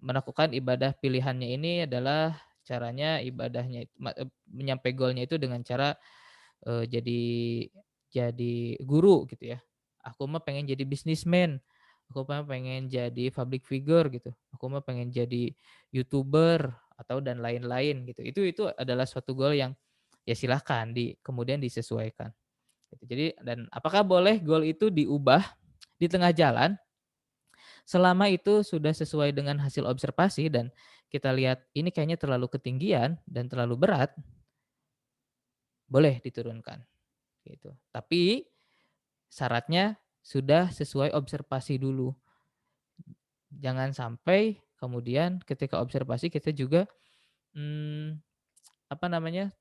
melakukan ibadah pilihannya ini adalah caranya ibadahnya menyampai goalnya itu dengan cara jadi guru gitu ya. Aku mah pengen jadi bisnismen. Aku mah pengen jadi public figure gitu. Aku mah pengen jadi YouTuber atau dan lain-lain gitu. Itu adalah suatu goal yang ya silahkan kemudian disesuaikan. Gitu. Jadi dan apakah boleh goal itu diubah di tengah jalan selama itu sudah sesuai dengan hasil observasi dan kita lihat ini kayaknya terlalu ketinggian dan terlalu berat, boleh diturunkan gitu. Tapi syaratnya sudah sesuai observasi dulu. Jangan sampai kemudian ketika observasi kita juga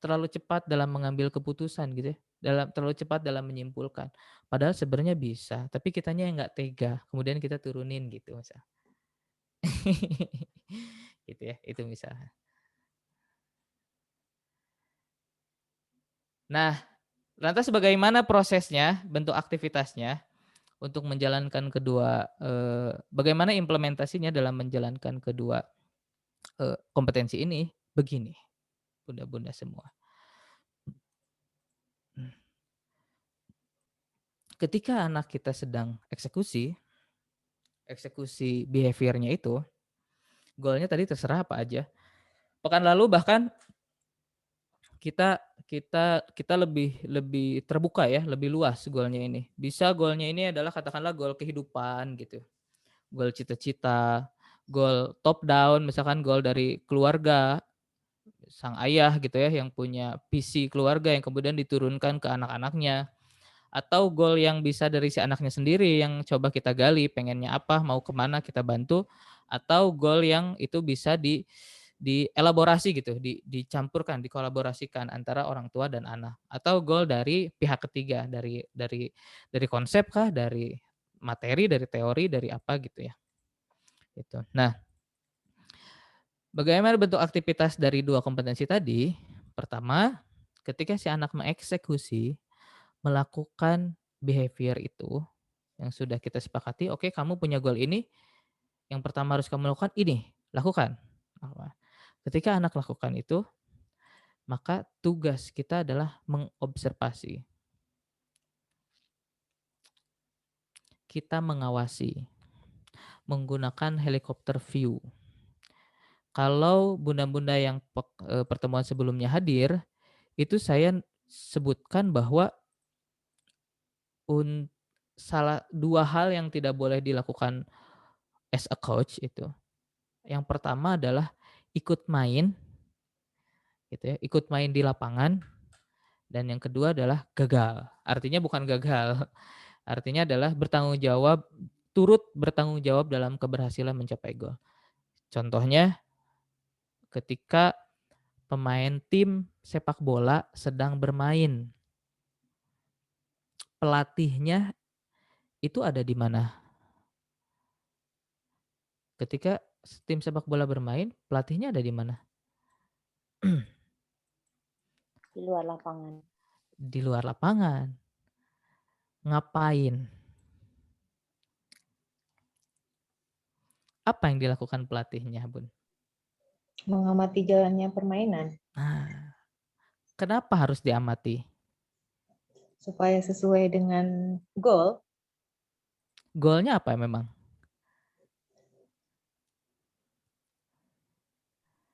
terlalu cepat dalam mengambil keputusan gitu ya. Terlalu cepat dalam menyimpulkan. Padahal sebenarnya bisa, tapi kitanya yang nggak tega. Kemudian kita turunin gitu misal. Gitu ya, itu misalnya. Nah, lantas bagaimana prosesnya, bentuk aktivitasnya untuk menjalankan kedua bagaimana implementasinya dalam menjalankan kedua kompetensi ini? Begini, bunda-bunda semua. Ketika anak kita sedang eksekusi behaviornya itu, goalnya tadi terserah apa aja. Pekan lalu bahkan kita lebih terbuka ya, lebih luas goalnya ini. Bisa goalnya ini adalah katakanlah goal kehidupan gitu, goal cita-cita, goal top down, misalkan goal dari keluarga, sang ayah gitu ya, yang punya visi keluarga yang kemudian diturunkan ke anak-anaknya. Atau goal yang bisa dari si anaknya sendiri yang coba kita gali, pengennya apa, mau kemana kita bantu. Atau goal yang itu bisa dielaborasi gitu, dicampurkan, dikolaborasikan antara orang tua dan anak. Atau goal dari pihak ketiga, dari konsep kah, dari materi, dari teori, dari apa gitu ya. Gitu. Nah, bagaimana bentuk aktivitas dari dua kompetensi tadi? Pertama, ketika si anak mengeksekusi, melakukan behavior itu yang sudah kita sepakati, oke kamu punya goal ini, yang pertama harus kamu lakukan ini, lakukan. Ketika anak lakukan itu, maka tugas kita adalah mengobservasi. Kita mengawasi, menggunakan helikopter view. Kalau bunda-bunda yang pertemuan sebelumnya hadir, itu saya sebutkan bahwa dua hal yang tidak boleh dilakukan as a coach itu. Yang pertama adalah ikut main, gitu ya, ikut main di lapangan. Dan yang kedua adalah gagal. Artinya bukan gagal, artinya adalah bertanggung jawab, turut bertanggung jawab dalam keberhasilan mencapai goal. Contohnya, ketika pemain tim sepak bola sedang bermain, pelatihnya itu ada di mana? Ketika tim sepak bola bermain, pelatihnya ada di mana? Di luar lapangan. Di luar lapangan. Ngapain? Apa yang dilakukan pelatihnya, Bun? Mengamati jalannya permainan. Nah, kenapa harus diamati? Supaya sesuai dengan goal. Goalnya apa memang?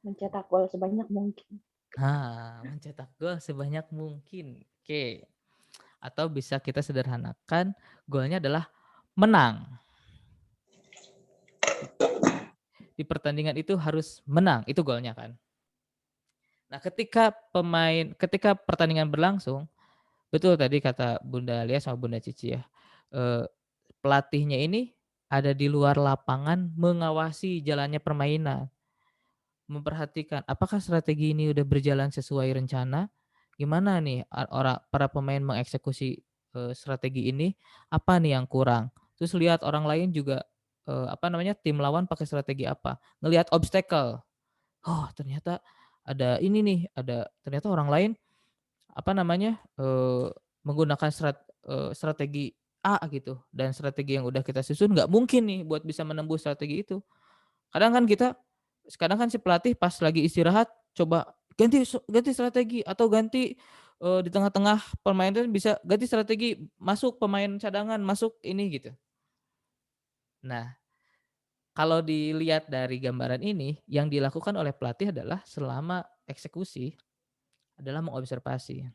Mencetak gol sebanyak mungkin. Nah, mencetak gol sebanyak mungkin. Oke. Atau bisa kita sederhanakan, goalnya adalah menang. Di pertandingan itu harus menang, itu goalnya kan. Nah, ketika pertandingan berlangsung, betul tadi kata Bunda Lia sama Bunda Cici ya, pelatihnya ini ada di luar lapangan mengawasi jalannya permainan. Memperhatikan apakah strategi ini udah berjalan sesuai rencana, gimana nih para pemain mengeksekusi strategi ini, apa nih yang kurang. Terus lihat orang lain juga tim lawan pakai strategi apa. Ngelihat obstacle. Oh, ternyata ada ini nih, ternyata orang lain menggunakan strategi A gitu, dan strategi yang udah kita susun nggak mungkin nih buat bisa menembus strategi itu. Kadang kan si pelatih pas lagi istirahat coba ganti strategi atau ganti, di tengah-tengah permainan bisa ganti strategi, masuk pemain cadangan, masuk ini gitu. Nah, kalau dilihat dari gambaran ini, yang dilakukan oleh pelatih adalah selama eksekusi adalah mengobservasi.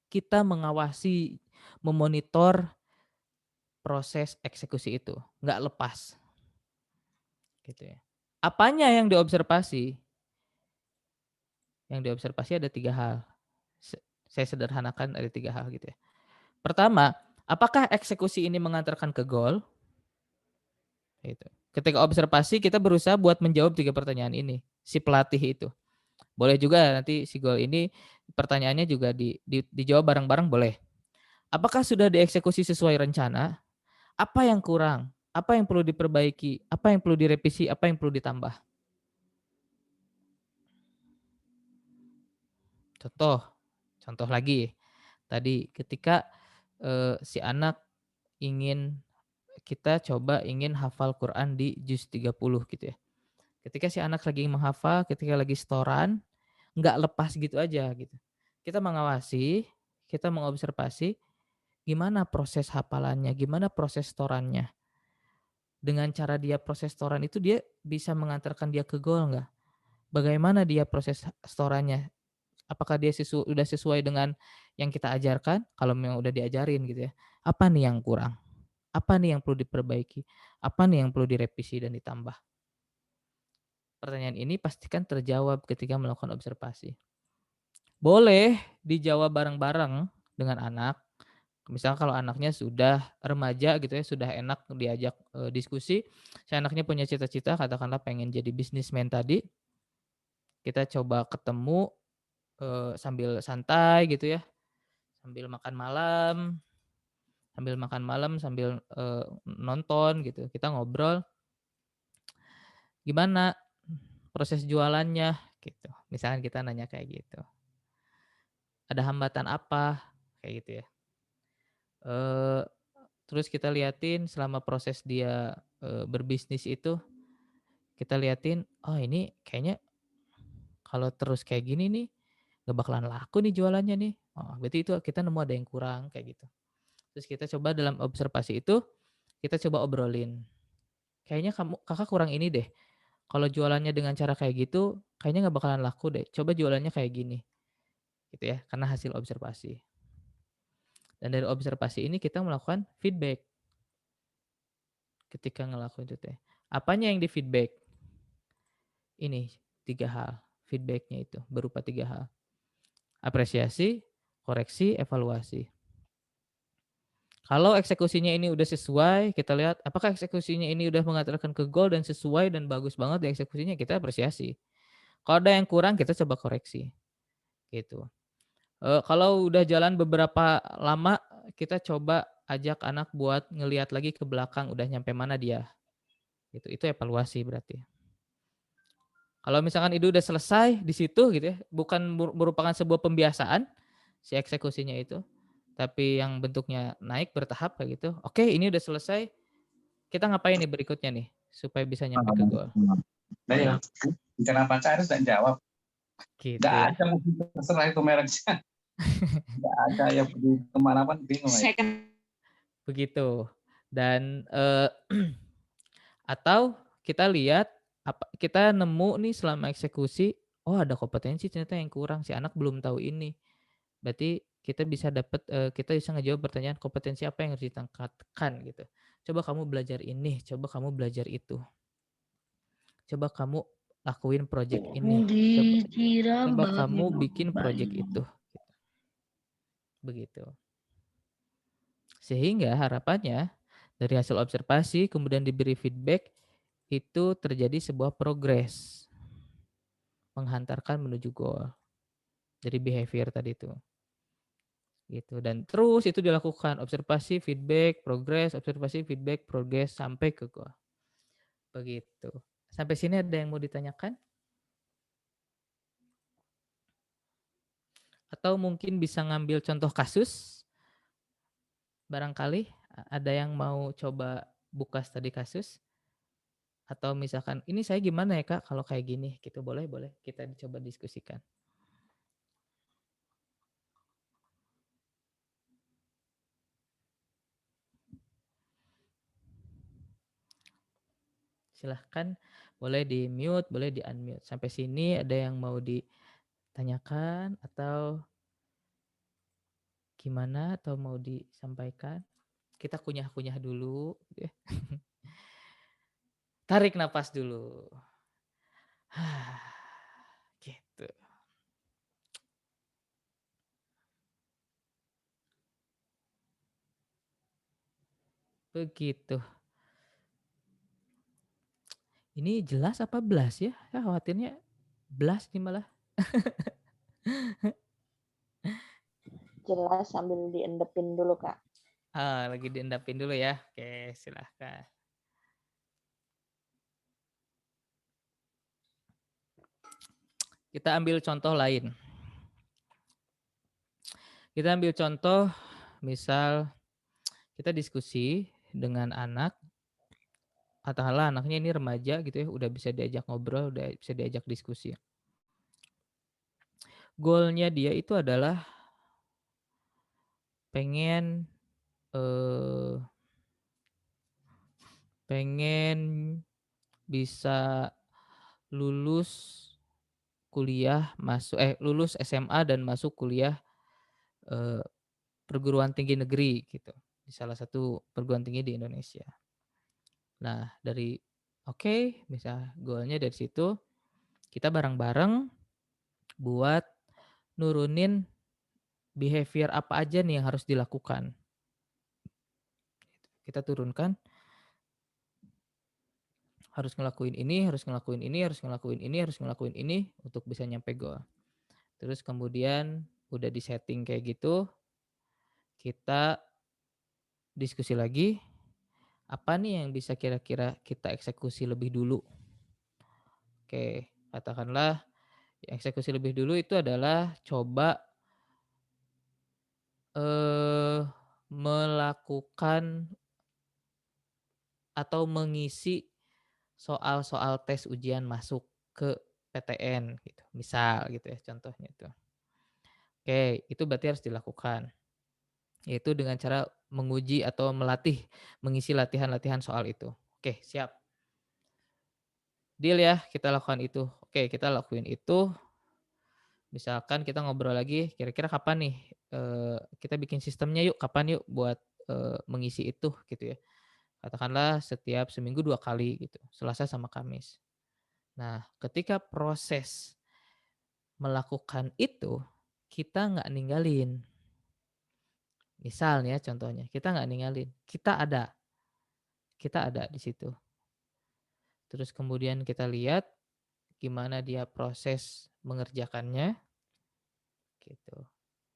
Kita mengawasi, memonitor proses eksekusi itu, nggak lepas, gitu ya. Apanya yang diobservasi? Yang diobservasi ada 3 hal. Saya sederhanakan ada 3 hal gitu ya. Pertama, apakah eksekusi ini mengantarkan ke gol? Gitu. Ketika observasi kita berusaha buat menjawab 3 pertanyaan ini, si pelatih itu. Boleh juga nanti si gol ini pertanyaannya juga dijawab bareng-bareng boleh. Apakah sudah dieksekusi sesuai rencana? Apa yang kurang? Apa yang perlu diperbaiki? Apa yang perlu direvisi? Apa yang perlu ditambah? Contoh lagi. Tadi ketika si anak kita coba ingin hafal Quran di juz 30 gitu ya. Ketika si anak lagi menghafal, ketika lagi setoran, nggak lepas gitu aja gitu. Kita mengawasi, kita mengobservasi gimana proses hafalannya, gimana proses setorannya. Dengan cara dia proses setoran itu dia bisa mengantarkan dia ke gol nggak? Bagaimana dia proses setorannya? Apakah dia udah sesuai dengan yang kita ajarkan? Kalau memang udah diajarin gitu ya. Apa nih yang kurang? Apa nih yang perlu diperbaiki? Apa nih yang perlu direvisi dan ditambah? Pertanyaan ini pastikan terjawab ketika melakukan observasi. Boleh dijawab bareng-bareng dengan anak. Misalnya kalau anaknya sudah remaja gitu ya, sudah enak diajak diskusi. Si anaknya punya cita-cita, katakanlah pengen jadi bisnismen tadi. Kita coba ketemu sambil santai gitu ya, sambil makan malam, sambil nonton gitu. Kita ngobrol, gimana proses jualannya gitu. Misalkan kita nanya kayak gitu. Ada hambatan apa? Kayak gitu ya. Terus kita liatin selama proses dia berbisnis itu, kita liatin, oh ini kayaknya kalau terus kayak gini nih gak bakalan laku nih jualannya nih. Oh, berarti itu kita nemu ada yang kurang kayak gitu. Terus kita coba dalam observasi itu, kita coba obrolin. Kayaknya kakak kurang ini deh. Kalau jualannya dengan cara kayak gitu, kayaknya gak bakalan laku deh. Coba jualannya kayak gini. Gitu ya, karena hasil observasi. Dan dari observasi ini kita melakukan feedback. Ketika ngelakuin itu teh. Apanya yang di feedback? Ini 3 hal. Feedbacknya itu berupa 3 hal. Apresiasi, koreksi, evaluasi. Kalau eksekusinya ini udah sesuai, kita lihat apakah eksekusinya ini udah mengantarkan ke gol dan sesuai dan bagus banget di eksekusinya, kita apresiasi. Kalau ada yang kurang, kita coba koreksi. Gitu. Kalau udah jalan beberapa lama, kita coba ajak anak buat ngelihat lagi ke belakang udah nyampe mana dia. Gitu. Itu evaluasi berarti. Kalau misalkan itu udah selesai di situ gitu ya, bukan merupakan sebuah pembiasaan si eksekusinya itu, tapi yang bentuknya naik bertahap kayak gitu. Oke, ini udah selesai. Kita ngapain nih berikutnya nih supaya bisa nyampe ke gol? Nah ya, kenapa harus tak jawab? Gitu Nggak ya. ada terserah itu mereknya. Nggak ada yang pergi kemana-mana bingung. Begitu. Dan atau kita lihat kita nemu nih selama eksekusi, oh ada kompetensi ternyata yang kurang, si anak belum tahu ini. Berarti kita bisa kita bisa ngejawab pertanyaan kompetensi apa yang harus ditingkatkan gitu. Coba kamu belajar ini, coba kamu belajar itu. Coba kamu lakuin project ini. Coba kamu bikin project itu. Begitu. Sehingga harapannya dari hasil observasi kemudian diberi feedback itu terjadi sebuah progres menghantarkan menuju goal dari behavior tadi itu. Gitu. Dan terus itu dilakukan observasi, feedback, progres, observasi, feedback, progres sampai ke goal. Begitu. Sampai sini ada yang mau ditanyakan? Atau mungkin bisa ngambil contoh kasus? Barangkali ada yang mau coba buka studi kasus? Atau misalkan, ini saya gimana ya Kak kalau kayak gini? Gitu, boleh, boleh. Kita coba diskusikan. Silahkan, boleh di mute, boleh di unmute. Sampai sini ada yang mau ditanyakan atau gimana, atau mau disampaikan? Kita kunyah-kunyah dulu. Gitu ya. Tarik napas dulu. Gitu. Begitu. Ini jelas apa blas ya? Saya khawatirnya blas nih malah. Jelas sambil diendepin dulu, Kak. Lagi diendapin dulu ya. Oke, silahkan. Kita ambil contoh lain. Kita ambil contoh, misal kita diskusi dengan anak, katakanlah anaknya ini remaja gitu ya, udah bisa diajak ngobrol, udah bisa diajak diskusi. Goalnya dia itu adalah pengen pengen bisa lulus kuliah, lulus SMA dan masuk kuliah perguruan tinggi negeri gitu, di salah satu perguruan tinggi di Indonesia. Nah, bisa goalnya dari situ kita bareng-bareng buat nurunin behavior apa aja nih yang harus dilakukan. Kita turunkan, harus ngelakuin ini, harus ngelakuin ini, harus ngelakuin ini, harus ngelakuin ini untuk bisa nyampe goal. Terus kemudian udah di-setting kayak gitu, kita diskusi lagi, apa nih yang bisa kira-kira kita eksekusi lebih dulu. Oke, katakanlah eksekusi lebih dulu itu adalah coba melakukan atau mengisi soal-soal tes ujian masuk ke PTN gitu. Misal gitu ya contohnya itu. Oke, itu berarti harus dilakukan. Yaitu dengan cara menguji atau mengisi latihan-latihan soal itu. Oke, siap. Deal ya, kita lakukan itu. Oke, kita lakuin itu. Misalkan kita ngobrol lagi, kira-kira kapan nih kita bikin sistemnya yuk, kapan yuk buat mengisi itu gitu ya. Katakanlah setiap seminggu 2 kali gitu, Selasa sama Kamis. Nah, ketika proses melakukan itu, kita nggak ninggalin. Misal nih ya contohnya, kita nggak ninggalin, kita ada di situ. Terus kemudian kita lihat gimana dia proses mengerjakannya, gitu.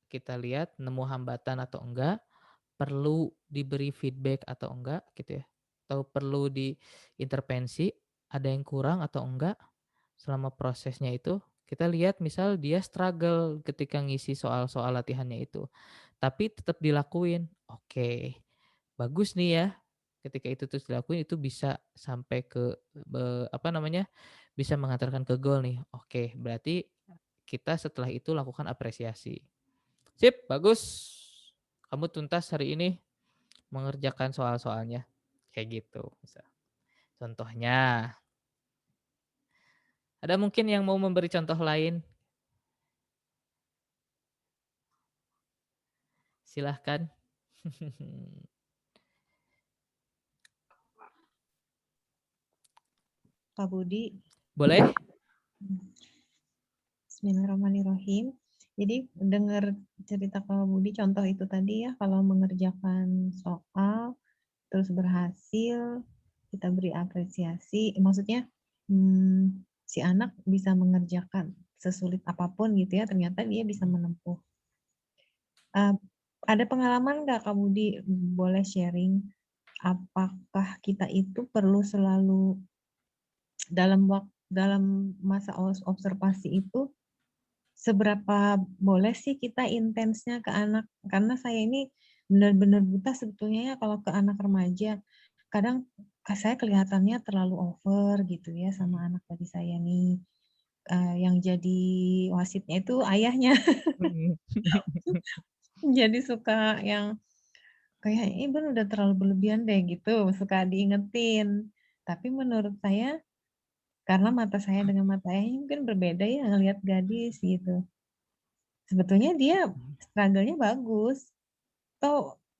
Kita lihat nemu hambatan atau enggak, perlu diberi feedback atau enggak gitu ya, atau perlu diintervensi, ada yang kurang atau enggak selama prosesnya itu. Kita lihat misal dia struggle ketika ngisi soal-soal latihannya itu, tapi tetap dilakuin. Oke, bagus nih ya, ketika itu terus dilakuin itu bisa sampai ke bisa mengantarkan ke goal nih. Oke, berarti kita setelah itu lakukan apresiasi. Sip, bagus. Kamu tuntas hari ini mengerjakan soal-soalnya. Kayak gitu. Contohnya. Ada mungkin yang mau memberi contoh lain? Silahkan. Kak Budi. Boleh? Bismillahirrahmanirrahim. Jadi dengar cerita Kak Budi, contoh itu tadi ya, kalau mengerjakan soal, terus berhasil, kita beri apresiasi. Maksudnya si anak bisa mengerjakan sesulit apapun gitu ya, ternyata dia bisa menempuh. Ada pengalaman nggak Kak Budi, boleh sharing, apakah kita itu perlu selalu dalam masa observasi itu seberapa boleh sih kita intensnya ke anak, karena saya ini benar-benar buta sebetulnya ya kalau ke anak remaja. Kadang saya kelihatannya terlalu over gitu ya sama anak tadi saya nih. Yang jadi wasitnya itu ayahnya. Jadi suka yang kayak, "Bun udah terlalu berlebihan deh," gitu, suka diingetin. Tapi menurut saya, karena mata saya dengan mata ayahnya mungkin berbeda ya ngelihat gadis gitu. Sebetulnya dia struggle-nya bagus.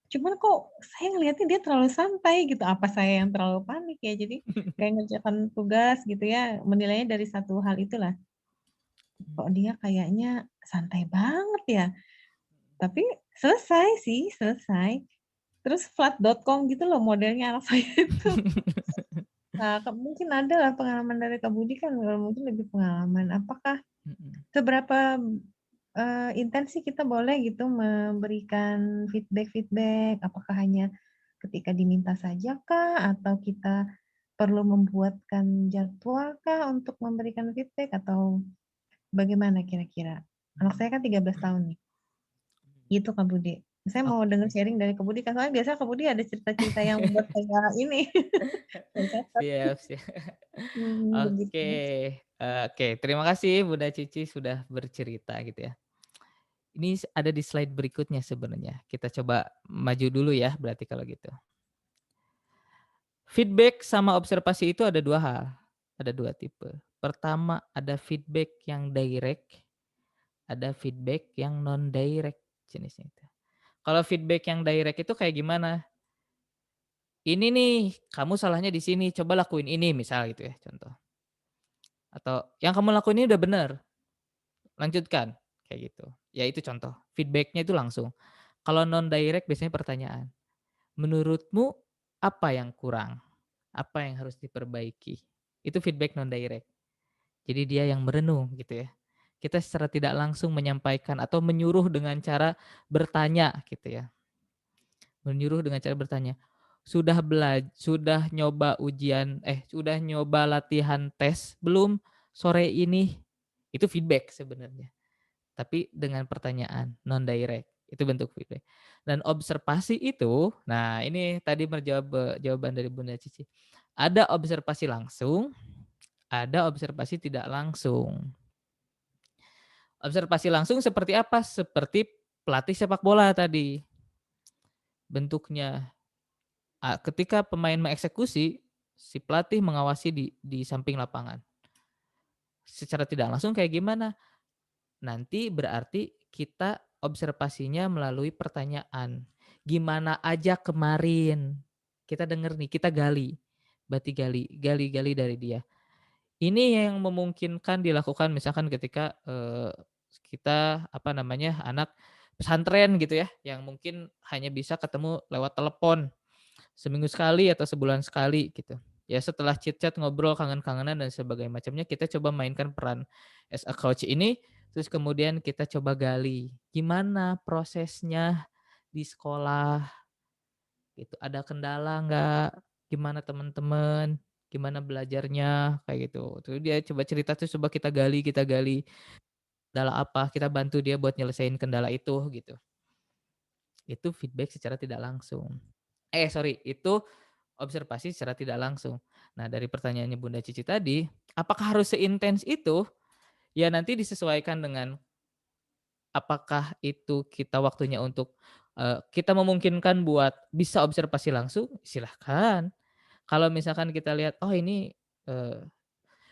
Cuman kok saya ngelihatnya dia terlalu santai gitu, apa saya yang terlalu panik ya? Jadi kayak ngerjakan tugas gitu ya, menilainya dari satu hal itulah. Kok dia kayaknya santai banget ya? Tapi selesai sih, selesai. Terus flat.com gitu loh modelnya anak saya itu. Nah, mungkin ada lah pengalaman dari Kak Budi kan mungkin lebih pengalaman. Apakah seberapa intens sih kita boleh gitu memberikan feedback-feedback? Apakah hanya ketika diminta saja kah? Atau kita perlu membuatkan jadwal kah untuk memberikan feedback? Atau bagaimana kira-kira? Anak saya kan 13 tahun nih. Gitu Kak Budi. Saya mau dengar sharing dari Kak Budi, soalnya biasa Kak Budi ada cerita-cerita yang membuat saya ini. Saya catat. Siap, siap. Begitu. Oke, terima kasih Bunda Cici sudah bercerita gitu ya. Ini ada di slide berikutnya sebenarnya. Kita coba maju dulu ya berarti kalau gitu. Feedback sama observasi itu ada dua hal, ada dua tipe. Pertama ada feedback yang direct, ada feedback yang non direct jenisnya itu. Kalau feedback yang direct itu kayak gimana? Ini nih, kamu salahnya di sini, coba lakuin ini misal gitu ya contoh. Atau yang kamu lakuin ini udah bener, lanjutkan kayak gitu. Ya itu contoh. Feedbacknya itu langsung. Kalau non direct biasanya pertanyaan. Menurutmu apa yang kurang? Apa yang harus diperbaiki? Itu feedback non direct. Jadi dia yang merenung gitu ya. Kita secara tidak langsung menyampaikan atau menyuruh dengan cara bertanya gitu ya. Menyuruh dengan cara bertanya. Sudah nyoba sudah nyoba latihan tes belum sore ini? Itu feedback sebenarnya. Tapi dengan pertanyaan non direct. Itu bentuk feedback. Dan observasi itu, nah ini tadi menjawab jawaban dari Bunda Cici. Ada observasi langsung, ada observasi tidak langsung. Observasi langsung seperti apa? Seperti pelatih sepak bola tadi. Bentuknya ketika pemain mengeksekusi, si pelatih mengawasi di samping lapangan. Secara tidak langsung kayak gimana? Nanti berarti kita observasinya melalui pertanyaan. Gimana aja kemarin? Kita denger nih, kita gali. Berarti gali dari dia. Ini yang memungkinkan dilakukan misalkan ketika kita anak pesantren gitu ya, yang mungkin hanya bisa ketemu lewat telepon seminggu sekali atau sebulan sekali gitu. Ya setelah chit-chat, ngobrol, kangen-kangenan dan sebagainya macamnya, kita coba mainkan peran as a coach ini, terus kemudian kita coba gali gimana prosesnya di sekolah gitu. Ada kendala nggak? Gimana teman-teman? Gimana belajarnya? Kayak gitu. Terus dia coba cerita tuh coba kita gali. Kendala apa? Kita bantu dia buat nyelesain kendala itu gitu. Itu feedback secara tidak langsung. Itu observasi secara tidak langsung. Nah, dari pertanyaannya Bunda Cici tadi, apakah harus seintens itu? Ya nanti disesuaikan dengan apakah itu kita waktunya untuk kita memungkinkan buat bisa observasi langsung, silahkan. Kalau misalkan kita lihat, oh ini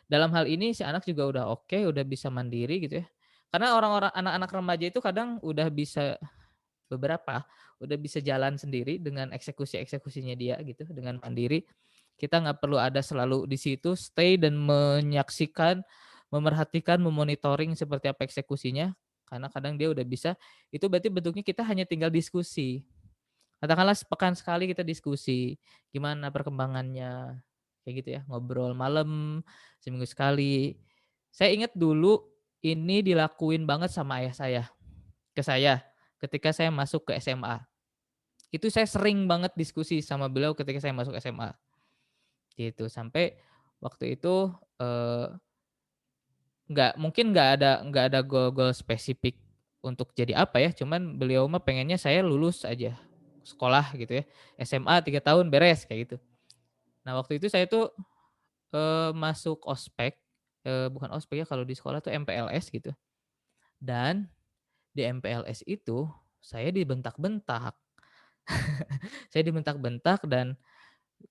dalam hal ini si anak juga udah oke, udah bisa mandiri gitu ya. Karena orang-orang anak-anak remaja itu kadang udah bisa udah bisa jalan sendiri dengan eksekusinya dia gitu, dengan mandiri. Kita nggak perlu ada selalu di situ stay dan menyaksikan, memerhatikan, memonitoring seperti apa eksekusinya, karena kadang dia udah bisa, itu berarti bentuknya kita hanya tinggal diskusi. Katakanlah sepekan sekali kita diskusi, gimana perkembangannya, kayak gitu ya, ngobrol malam, seminggu sekali. Saya ingat dulu ini dilakuin banget sama ayah saya, ke saya, ketika saya masuk ke SMA. Itu saya sering banget diskusi sama beliau ketika saya masuk SMA. Gitu, sampai waktu itu nggak ada goal spesifik untuk jadi apa ya, cuman beliau mah pengennya saya lulus aja sekolah gitu ya, SMA 3 tahun beres kayak gitu. Nah waktu itu saya tuh masuk ospek, bukan ospek ya kalau di sekolah tuh MPLS gitu, dan di MPLS itu saya dibentak-bentak. Saya dibentak-bentak dan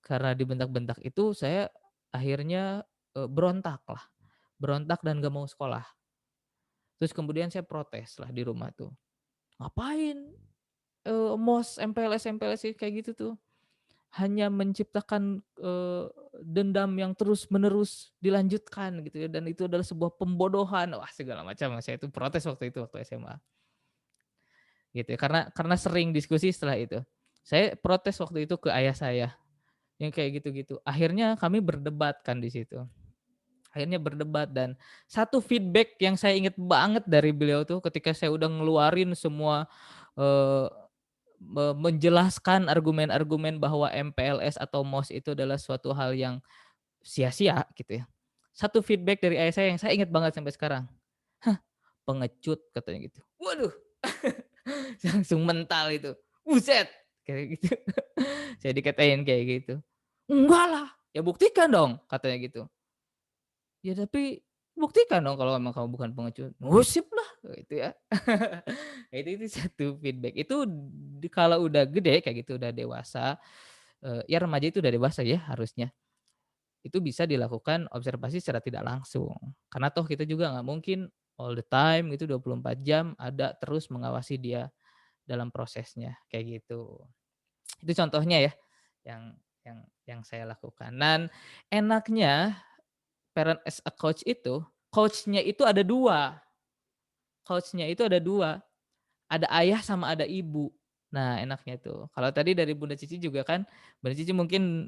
karena dibentak-bentak itu saya akhirnya, berontak dan gak mau sekolah. Terus kemudian saya protes lah di rumah tuh, "Ngapain, MOS, MPLS kayak gitu tuh, hanya menciptakan, dendam yang terus-menerus dilanjutkan," gitu ya, "dan itu adalah sebuah pembodohan." Wah segala macam, saya itu protes waktu itu, waktu SMA. Gitu ya, karena sering diskusi setelah itu. Saya protes waktu itu ke ayah saya, yang kayak gitu-gitu. Akhirnya kami berdebat kan di situ. Akhirnya berdebat dan satu feedback yang saya inget banget dari beliau tuh ketika saya udah ngeluarin semua, eee, menjelaskan argumen-argumen bahwa MPLS atau MOS itu adalah suatu hal yang sia-sia gitu ya. Satu feedback dari ayah saya yang saya inget banget sampai sekarang, "Hah, pengecut," katanya gitu. Waduh, langsung mental itu, "Buset!" Kayak gitu. Saya dikatain kayak gitu. "Enggak lah, ya buktikan dong," katanya gitu. "Ya tapi buktikan dong kalau emang kamu bukan pengecut." "Oh sip lah," gitu ya. Itu satu feedback. Itu kalau udah gede kayak gitu, udah dewasa, ya remaja itu udah dewasa ya harusnya. Itu bisa dilakukan observasi secara tidak langsung. Karena toh kita juga nggak mungkin all the time gitu 24 jam ada terus mengawasi dia dalam prosesnya, kayak gitu. Itu contohnya ya, yang yang saya lakukan. Dan enaknya parent as a coach itu, coach-nya itu ada 2, coach-nya itu ada 2, ada ayah sama ada ibu. Nah enaknya tuh, kalau tadi dari Bunda Cici juga kan, Bunda Cici mungkin,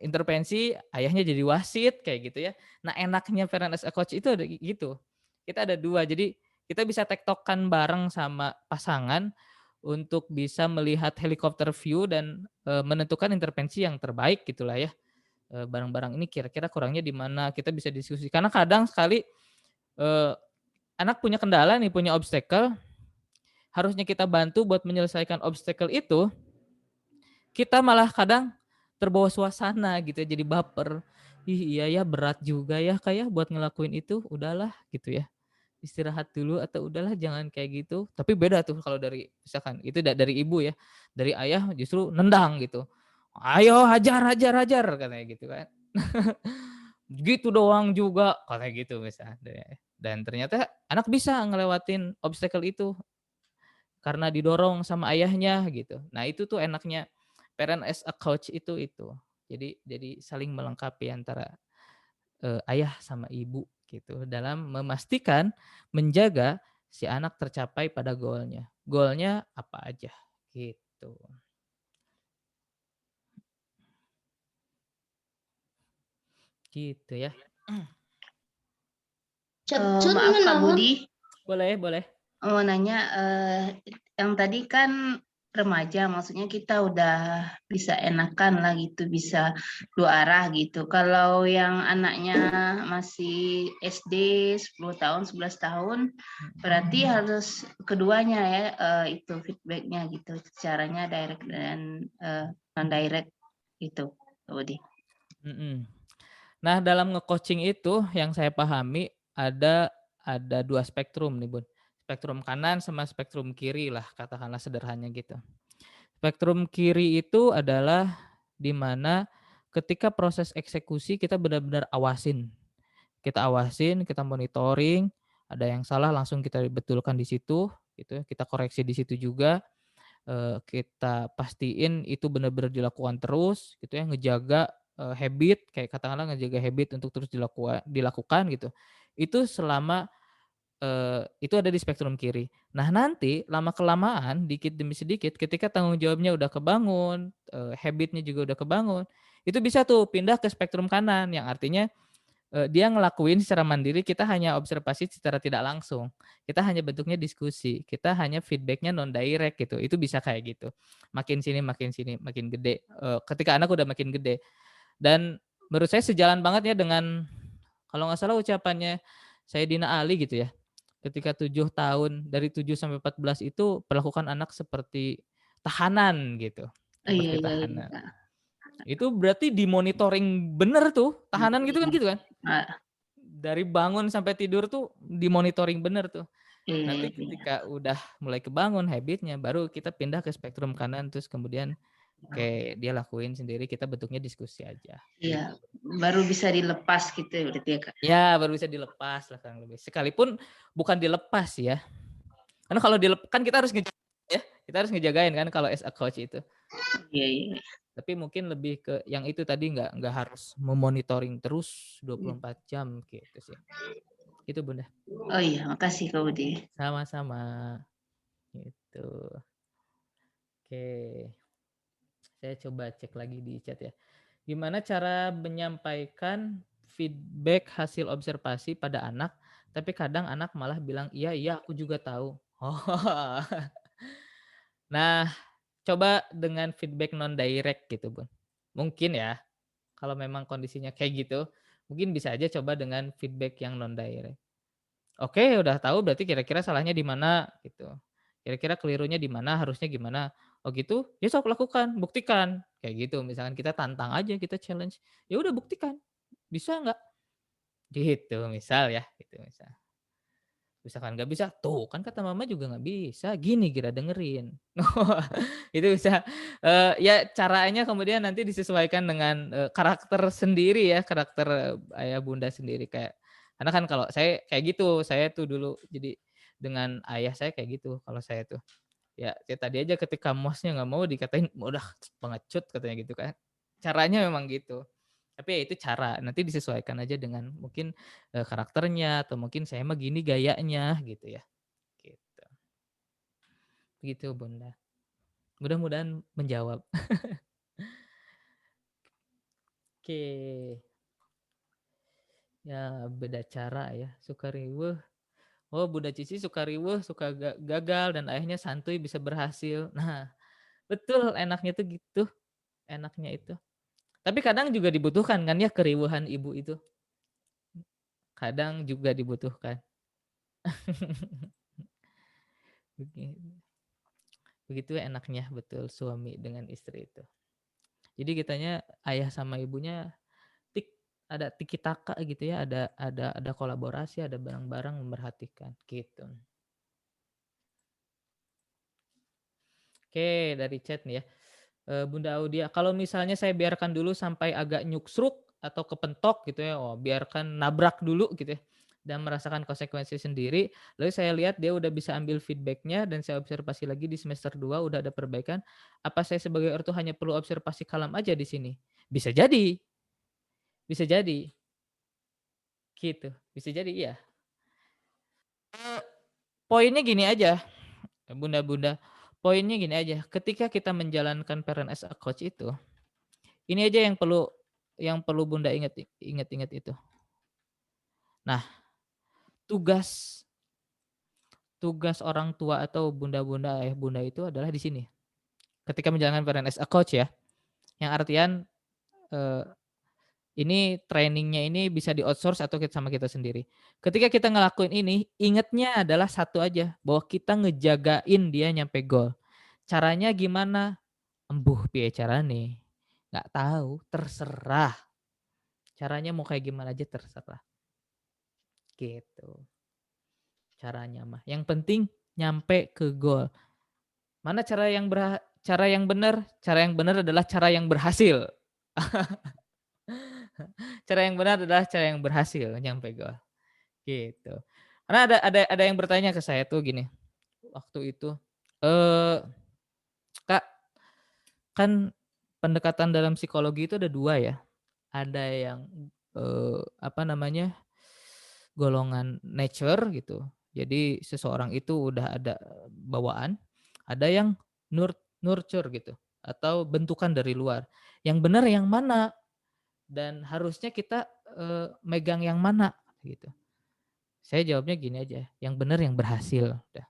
intervensi, ayahnya jadi wasit kayak gitu ya. Nah enaknya parent as a coach itu ada gitu, kita ada 2, jadi kita bisa tektokan bareng sama pasangan untuk bisa melihat helikopter view dan, menentukan intervensi yang terbaik gitulah ya. Barang-barang ini kira-kira kurangnya di mana, kita bisa diskusi. Karena kadang sekali, eee, anak punya kendala nih, punya obstacle, harusnya kita bantu buat menyelesaikan obstacle itu, kita malah kadang terbawa suasana gitu ya, jadi baper. "Ih iya ya berat juga ya Kak ya buat ngelakuin itu, udahlah," gitu ya. Istirahat dulu atau udahlah jangan kayak gitu. Tapi beda tuh kalau dari misalkan itu dari ibu ya, dari ayah justru nendang gitu. "Ayo hajar hajar hajar," katanya gitu kan. "Gitu doang juga," katanya gitu misalnya. Dan ternyata anak bisa ngelewatin obstacle itu karena didorong sama ayahnya gitu. Nah itu tuh enaknya parent as a coach itu. Jadi saling melengkapi antara ayah sama ibu gitu dalam memastikan menjaga si anak tercapai pada goalnya. Goalnya apa aja gitu. Gitu ya. Maaf Kak Budi, Boleh, boleh. mau nanya, yang tadi kan remaja, maksudnya kita udah bisa enakan lah gitu, bisa dua arah gitu. Kalau yang anaknya masih SD 10 tahun, 11 tahun, berarti harus keduanya ya, itu feedbacknya gitu, caranya direct dan non direct gitu, Kak Budi. Nah dalam nge-coaching itu yang saya pahami ada 2 spektrum nih Bun. Spektrum kanan sama spektrum kiri lah katakanlah sederhananya gitu. Spektrum kiri itu adalah di mana ketika proses eksekusi kita benar-benar awasin. Kita awasin, kita monitoring, ada yang salah langsung kita betulkan di situ gitu ya, kita koreksi di situ juga, kita pastiin itu benar-benar dilakukan terus gitu ya, ngejaga, habit kayak katakanlah ngejaga habit untuk terus dilakukan gitu. Itu selama itu ada di spektrum kiri. Nah nanti lama-kelamaan, dikit demi sedikit ketika tanggung jawabnya udah kebangun, habit-nya juga udah kebangun, itu bisa tuh pindah ke spektrum kanan yang artinya, dia ngelakuin secara mandiri, kita hanya observasi secara tidak langsung. Kita hanya bentuknya diskusi, kita hanya feedback-nya non direct gitu, itu bisa kayak gitu. Makin sini, makin gede, ketika anak udah makin gede. Dan menurut saya sejalan banget ya dengan kalau nggak salah ucapannya Sayyidina Ali gitu ya. Ketika 7 tahun dari 7 sampai 14 itu perlakukan anak seperti tahanan gitu. Oh, iya, Seperti iya, tahanan. iya. Itu berarti dimonitoring bener tuh. Tahanan gitu kan Ah, Dari bangun sampai tidur tuh dimonitoring bener tuh. iya, Nanti iya. ketika udah mulai kebangun habitnya baru kita pindah ke spektrum kanan terus kemudian kayak dia lakuin sendiri kita bentuknya diskusi aja. Iya, baru bisa dilepas gitu berarti ya, Kak. Ya baru bisa dilepas lah kurang lebih. Sekalipun bukan dilepas ya. Karena kalau kan kita harus ya, kita harus ngejagain kan kalau as a coach itu. Iya, iya. Tapi mungkin lebih ke yang itu tadi nggak harus memonitoring terus 24 jam gitu sih. Itu Bunda. Oh iya, makasih Kak Budi. Sama-sama. Gitu. Oke. Saya coba cek lagi di chat ya. Gimana cara menyampaikan feedback hasil observasi pada anak, tapi kadang anak malah bilang, iya, aku juga tahu. Oh. Nah, coba dengan feedback non-direct gitu, Bun. Mungkin ya, kalau memang kondisinya kayak gitu, mungkin bisa aja coba dengan feedback yang non-direct. Oke, udah tahu berarti kira-kira salahnya di mana gitu. Kira-kira kelirunya di mana, harusnya gimana. Oh gitu, ya sok lakukan, buktikan. Kayak gitu, misalkan kita tantang aja, kita challenge. Ya udah buktikan. Bisa nggak? Gitu, misal ya, gitu misal. Misalkan nggak bisa, tuh kan kata mama juga nggak bisa. Gini kira dengerin. Itu bisa. Ya caranya kemudian nanti disesuaikan dengan karakter sendiri ya, karakter ayah bunda sendiri kayak. Karena kan kalau saya kayak gitu, saya tuh dulu jadi dengan ayah saya kayak gitu. Kalau saya tuh ya tadi aja ketika mosnya nggak mau dikatain udah pengecut katanya gitu kan. Caranya memang gitu. Tapi ya itu cara, nanti disesuaikan aja dengan mungkin karakternya atau mungkin saya mah gini gayanya gitu ya. Gitu. Begitu Bunda. Mudah-mudahan menjawab. Oke. Ya beda cara ya. Suka riweuh. Oh Bunda Cici suka riweuh, suka gagal dan akhirnya santuy bisa berhasil. Nah betul enaknya tuh gitu. Enaknya itu. Tapi kadang juga dibutuhkan kan ya keriuhan ibu itu. Kadang juga dibutuhkan. Begitu enaknya betul suami dengan istri itu. Jadi kitanya ayah sama ibunya ada tiki taka gitu ya, ada kolaborasi, ada bareng-bareng memperhatikan gitu. Oke, dari chat nih ya. Bunda Audia, kalau misalnya saya biarkan dulu sampai agak nyuksruk atau kepentok gitu ya, biarkan nabrak dulu gitu ya, dan merasakan konsekuensi sendiri, lalu saya lihat dia udah bisa ambil feedbacknya dan saya observasi lagi di semester 2 udah ada perbaikan, apa saya sebagai ortu hanya perlu observasi kalem aja di sini? Bisa jadi gitu, bisa jadi iya. Poinnya gini aja, Bunda-bunda, poinnya gini aja, ketika kita menjalankan parent as a coach itu, ini aja yang perlu Bunda ingat itu. Nah, tugas orang tua atau bunda-bunda, ayah bunda itu adalah di sini. Ketika menjalankan parent as a coach ya, yang artian ini trainingnya ini bisa di-outsource atau sama kita sendiri. Ketika kita ngelakuin ini, ingatnya adalah satu aja, bahwa kita ngejagain dia nyampe goal. Caranya gimana? Embuh piye carane? Nggak tahu, terserah. Caranya mau kayak gimana aja terserah. Gitu. Caranya mah. Yang penting nyampe ke goal. Mana cara yang benar? Cara yang benar adalah cara yang berhasil. Cara yang benar adalah cara yang berhasil nyampe goal. Gitu. Karena ada yang bertanya ke saya tuh gini. Waktu itu, Kak, kan pendekatan dalam psikologi itu ada 2 ya. Ada yang apa namanya? Golongan nature gitu. Jadi seseorang itu udah ada bawaan, ada yang nurture gitu atau bentukan dari luar. Yang benar yang mana? Dan harusnya kita megang yang mana gitu. Saya jawabnya gini aja, yang benar yang berhasil udah.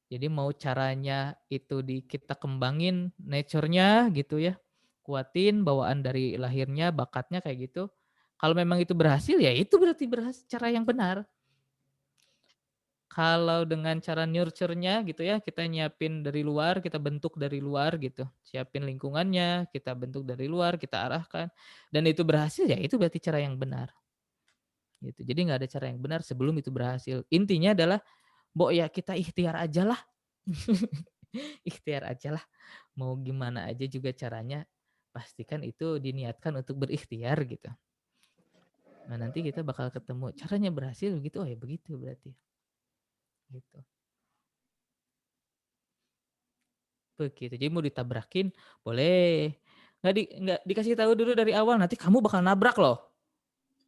Jadi mau caranya itu kita kembangin nature-nya gitu ya, kuatin bawaan dari lahirnya, bakatnya kayak gitu. Kalau memang itu berhasil, ya itu berarti cara yang benar. Kalau dengan cara nurture-nya gitu ya, kita nyiapin dari luar, kita bentuk dari luar gitu. Siapin lingkungannya, kita bentuk dari luar, kita arahkan, dan itu berhasil, ya itu berarti cara yang benar. Gitu. Jadi nggak ada cara yang benar sebelum itu berhasil. Intinya adalah, Mbok ya kita ikhtiar aja lah. Ikhtiar aja lah. Mau gimana aja juga caranya, pastikan itu diniatkan untuk berikhtiar gitu. Nah, nanti kita bakal ketemu caranya berhasil begitu, oh ya begitu berarti. Gitu. Begitu. Jadi mau ditabrakin boleh. Nggak dikasih tahu dulu dari awal, nanti kamu bakal nabrak loh.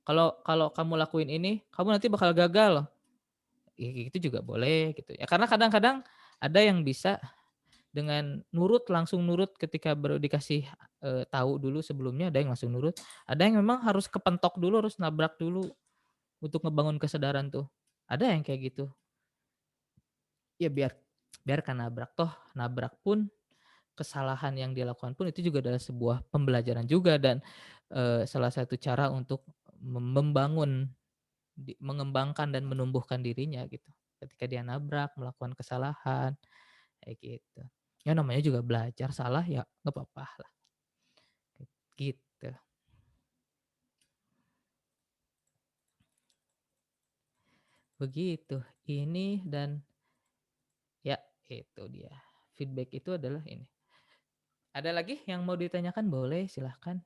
Kalau kamu lakuin ini, kamu nanti bakal gagal loh. Itu juga boleh gitu ya. Karena kadang-kadang ada yang bisa dengan langsung nurut ketika baru dikasih tahu dulu sebelumnya, ada yang langsung nurut, ada yang memang harus kepentok dulu, harus nabrak dulu untuk ngebangun kesadaran tuh. Ada yang kayak gitu. Ya biarkan nabrak, toh nabrak pun kesalahan yang dilakukan pun itu juga adalah sebuah pembelajaran juga, dan salah satu cara untuk membangun, mengembangkan dan menumbuhkan dirinya gitu. Ketika dia nabrak, melakukan kesalahan, kayak gitu. Ya namanya juga belajar, salah ya nggak apa-apa lah. Gitu. Begitu. Ini dan ya itu dia. Feedback itu adalah ini. Ada lagi yang mau ditanyakan? Boleh, silahkan.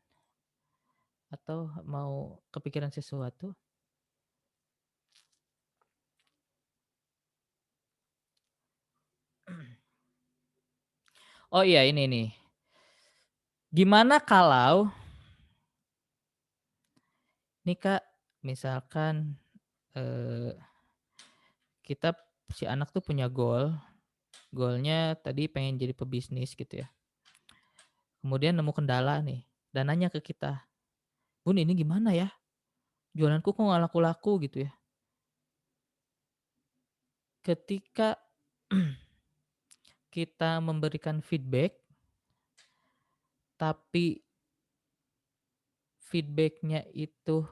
Atau mau kepikiran sesuatu? Oh iya, ini nih. Gimana kalau nih Kak, misalkan kita si anak tuh punya goalnya tadi pengen jadi pebisnis gitu ya. Kemudian nemu kendala nih, dan nanya ke kita, "Bun, ini gimana ya? Jualanku kok nggak laku-laku," gitu ya. Ketika kita memberikan feedback, tapi feedbacknya itu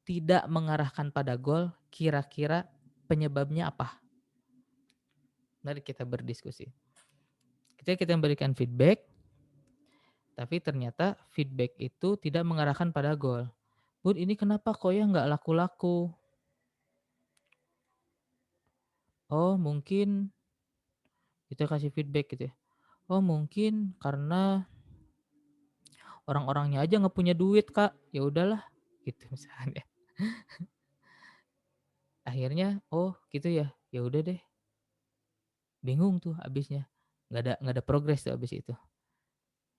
tidak mengarahkan pada goal, kira-kira penyebabnya apa? Mari kita berdiskusi. Ketika kita memberikan feedback, tapi ternyata feedback itu tidak mengarahkan pada goal. Bun, ini kenapa kok ya nggak laku-laku? Oh, mungkin kita kasih feedback gitu ya. Oh, mungkin karena orang-orangnya aja nggak punya duit, Kak. Ya udahlah, gitu misalnya. Akhirnya, oh gitu ya. Ya udah deh. Bingung tuh abisnya. Nggak ada progres tuh abis itu.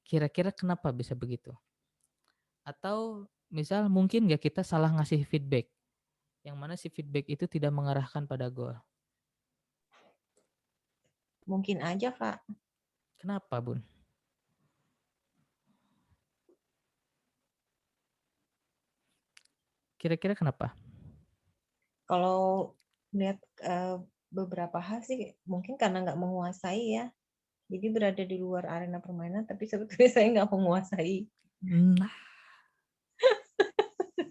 Kira-kira kenapa bisa begitu? Atau misal mungkin nggak kita salah ngasih feedback, yang mana si feedback itu tidak mengarahkan pada goal. Mungkin aja, Kak. Kenapa, Bun? Kira-kira kenapa? Kalau lihat beberapa hal sih mungkin karena nggak menguasai ya. Jadi berada di luar arena permainan, tapi sebetulnya saya nggak menguasai. Nah,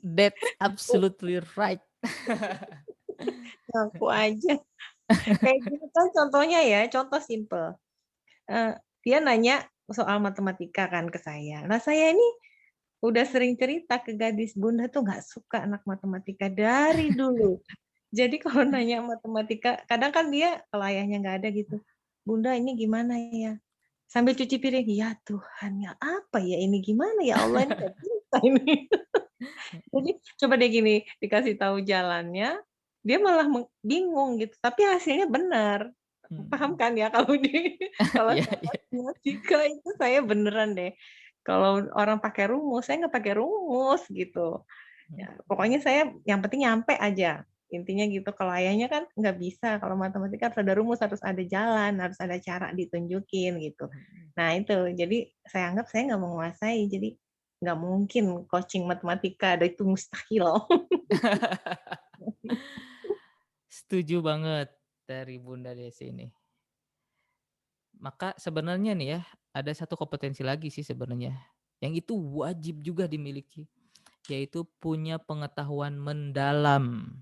that's absolutely right. Ngaku aja. Kayak gitu kan contohnya ya, contoh simple. Dia nanya soal matematika kan ke saya. Nah saya ini udah sering cerita ke gadis, Bunda tuh nggak suka anak matematika dari dulu. Jadi kalau nanya matematika, kadang kan dia kalau ayahnya nggak ada gitu, Bunda ini gimana ya? Sambil cuci piring, ya Tuhan ya apa ya ini gimana ya Allah ini nggak bisa ini. Jadi coba deh gini, dikasih tahu jalannya, dia malah bingung gitu, tapi hasilnya benar. Paham kan ya kalau kalau Iya, soal iya. matematika itu saya beneran deh. Kalau orang pakai rumus, saya nggak pakai rumus gitu. Ya, pokoknya saya yang penting nyampe aja. Intinya gitu. Kalau ayahnya kan nggak bisa. Kalau matematika harus ada rumus, harus ada jalan, harus ada cara ditunjukin gitu. Nah itu, jadi saya anggap saya nggak menguasai. Jadi nggak mungkin coaching matematika, ada itu mustahil. Setuju banget dari Bunda Desi ini. Maka sebenarnya nih ya, ada satu kompetensi lagi sih sebenarnya yang itu wajib juga dimiliki, yaitu punya pengetahuan mendalam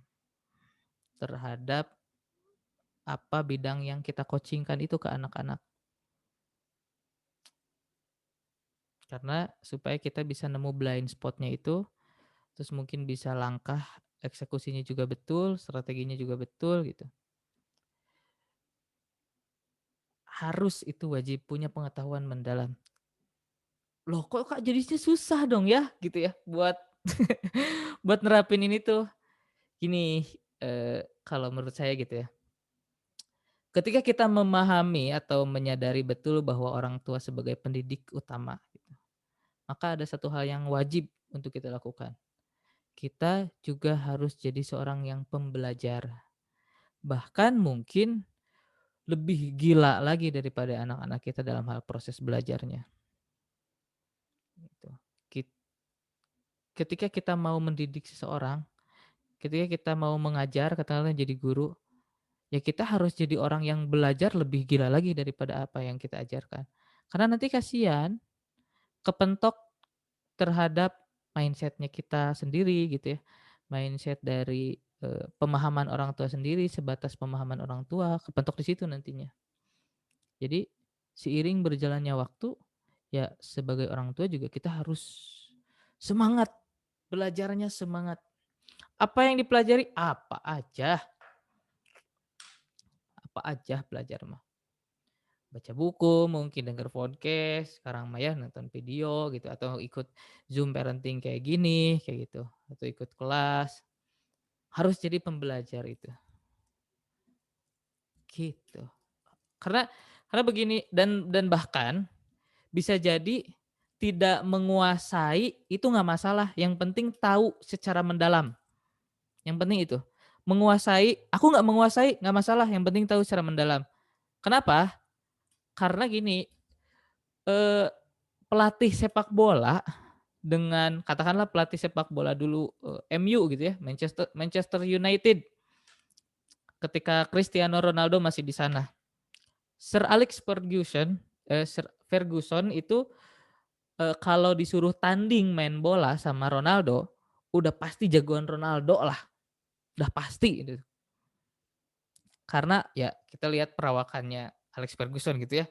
terhadap apa bidang yang kita coachingkan itu ke anak-anak. Karena supaya kita bisa nemu blind spotnya itu, terus mungkin bisa langkah eksekusinya juga betul, strateginya juga betul gitu. Harus itu wajib punya pengetahuan mendalam. Loh kok Kak jadinya susah dong ya gitu ya buat buat nerapin ini tuh. Gini, kalau menurut saya gitu ya. Ketika kita memahami atau menyadari betul bahwa orang tua sebagai pendidik utama, gitu, maka ada satu hal yang wajib untuk kita lakukan. Kita juga harus jadi seorang yang pembelajar. Bahkan mungkin lebih gila lagi daripada anak-anak kita dalam hal proses belajarnya. Gitu. Ketika kita mau mendidik seseorang, ketika kita mau mengajar, katakanlah jadi guru, ya kita harus jadi orang yang belajar lebih gila lagi daripada apa yang kita ajarkan. Karena nanti kasihan kepentok terhadap mindsetnya kita sendiri gitu ya. Mindset dari pemahaman orang tua sendiri, sebatas pemahaman orang tua, kepentok di situ nantinya. Jadi seiring berjalannya waktu, ya sebagai orang tua juga kita harus semangat, belajarnya semangat. Apa yang dipelajari? Apa aja belajar mah. Baca buku, mungkin denger podcast, sekarang mah ya nonton video gitu, atau ikut Zoom parenting kayak gini, kayak gitu, atau ikut kelas. Harus jadi pembelajar itu. Gitu. Karena begini, dan bahkan bisa jadi tidak menguasai itu nggak masalah, yang penting tahu secara mendalam. Yang penting itu. Menguasai, aku nggak menguasai nggak masalah, yang penting tahu secara mendalam. Kenapa? Karena gini, pelatih sepak bola dengan katakanlah pelatih sepak bola dulu MU gitu ya, Manchester United, ketika Cristiano Ronaldo masih di sana. Sir Alex Ferguson itu kalau disuruh tanding main bola sama Ronaldo, udah pasti jagoan Ronaldo lah, udah pasti gitu. Karena ya kita lihat perawakannya Alex Ferguson gitu ya,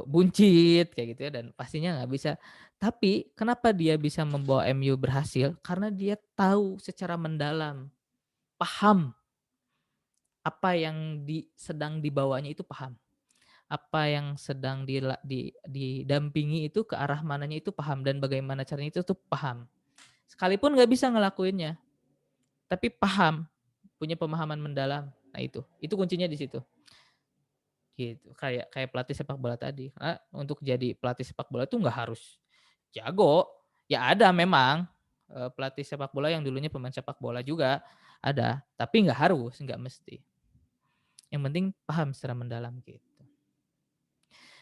buncit kayak gitu ya, dan pastinya nggak bisa. Tapi kenapa dia bisa membawa MU berhasil? Karena dia tahu secara mendalam, paham apa yang sedang dibawanya itu paham. Apa yang sedang didampingi itu ke arah mananya itu paham, dan bagaimana caranya itu tuh paham. Sekalipun nggak bisa ngelakuinnya, tapi paham, punya pemahaman mendalam. Nah itu kuncinya di situ. Gitu. Kayak pelatih sepak bola tadi. Karena untuk jadi pelatih sepak bola itu nggak harus jago. Ya ada memang pelatih sepak bola yang dulunya pemain sepak bola juga ada, tapi nggak harus, nggak mesti. Yang penting paham secara mendalam gitu.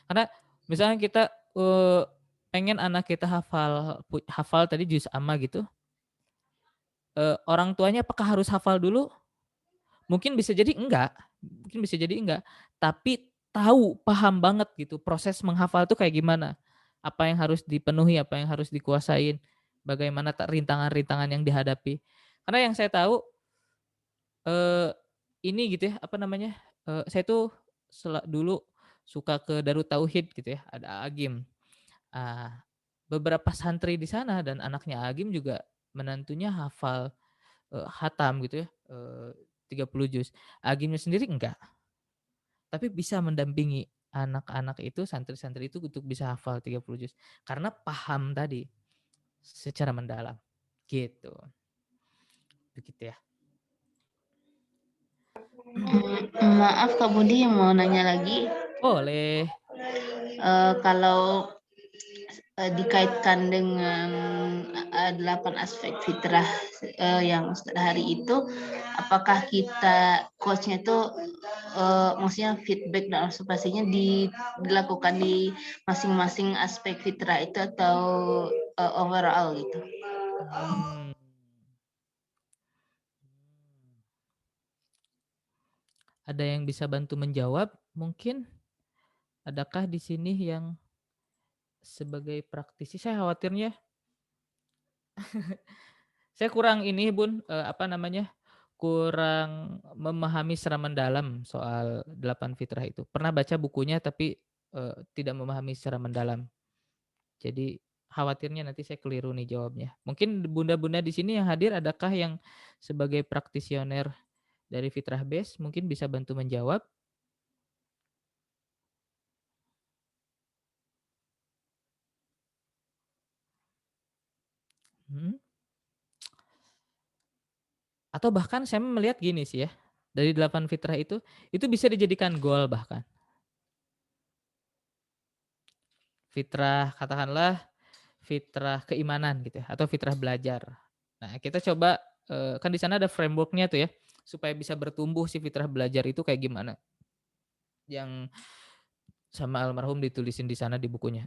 Karena misalnya kita pengen anak kita hafal tadi juz amma gitu, orang tuanya apakah harus hafal dulu? Mungkin bisa jadi enggak, tapi tahu, paham banget gitu proses menghafal tuh kayak gimana, apa yang harus dipenuhi, apa yang harus dikuasain, bagaimana rintangan-rintangan yang dihadapi. Karena yang saya tahu ini gitu ya, saya tuh dulu suka ke Darut Tauhid gitu ya, ada Agim. Beberapa santri di sana dan anaknya Agim juga menantunya hafal hatam gitu ya, 30 juz. Agimnya sendiri enggak, tapi bisa mendampingi anak-anak itu, santri-santri itu untuk bisa hafal 30 juz. Karena paham tadi secara mendalam. Gitu. Begitu ya. Maaf Kak Budi, mau nanya lagi. Boleh. Kalau dikaitkan dengan 8 aspek fitrah yang hari itu, apakah kita coachnya itu maksudnya feedback dan observasinya dilakukan di masing-masing aspek fitrah itu atau overall gitu? Ada yang bisa bantu menjawab mungkin? Adakah di sini yang sebagai praktisi saya khawatirnya saya kurang ini Bun, apa namanya, kurang memahami secara mendalam soal 8 fitrah itu. Pernah baca bukunya tapi, tidak memahami secara mendalam. Jadi khawatirnya nanti saya keliru nih jawabnya. Mungkin bunda-bunda di sini yang hadir adakah yang sebagai praktisioner dari Fitrah Base mungkin bisa bantu menjawab? Hmm. Atau bahkan saya melihat gini sih ya, dari 8 fitrah itu bisa dijadikan goal bahkan. Fitrah katakanlah fitrah keimanan gitu ya, atau fitrah belajar. Nah kita coba, kan di sana ada framework-nya tuh ya, supaya bisa bertumbuh si fitrah belajar itu kayak gimana. Yang sama almarhum ditulisin di sana di bukunya.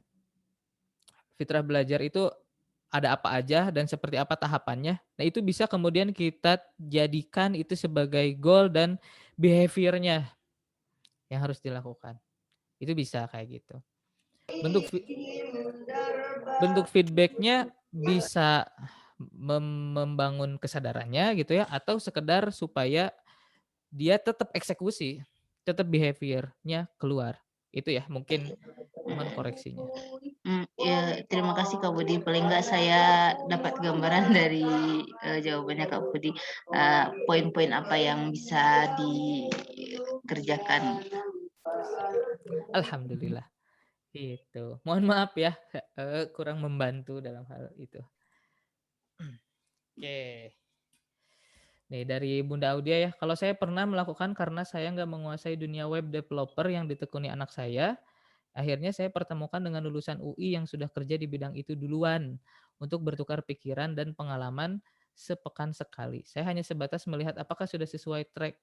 Fitrah belajar itu ada apa aja dan seperti apa tahapannya. Nah itu bisa kemudian kita jadikan itu sebagai goal dan behavior-nya yang harus dilakukan. Itu bisa kayak gitu. Bentuk bentuk feedback-nya bisa membangun kesadarannya gitu ya, atau sekedar supaya dia tetap eksekusi, tetap behavior-nya keluar. Itu ya mungkin mohon koreksinya. Ya, terima kasih Kak Budi. Paling nggak saya dapat gambaran dari jawabannya Kak Budi. Poin-poin apa yang bisa dikerjakan. Alhamdulillah. Itu. Mohon maaf ya, kurang membantu dalam hal itu. Oke. Nih dari Bunda Audia ya, kalau saya pernah melakukan karena saya nggak menguasai dunia web developer yang ditekuni anak saya, akhirnya saya pertemukan dengan lulusan UI yang sudah kerja di bidang itu duluan untuk bertukar pikiran dan pengalaman sepekan sekali. Saya hanya sebatas melihat apakah sudah sesuai track,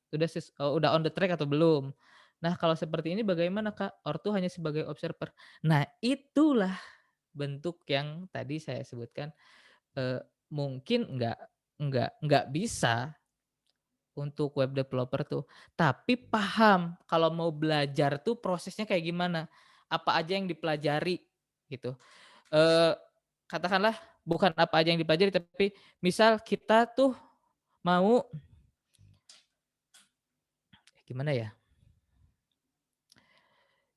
udah on the track atau belum. Nah, kalau seperti ini bagaimana Kak? Ortu hanya sebagai observer. Nah, itulah bentuk yang tadi saya sebutkan, mungkin nggak bisa untuk web developer tuh, tapi paham kalau mau belajar tuh prosesnya kayak gimana, apa aja yang dipelajari gitu. Eee, Katakanlah bukan apa aja yang dipelajari, tapi misal kita tuh mau gimana ya,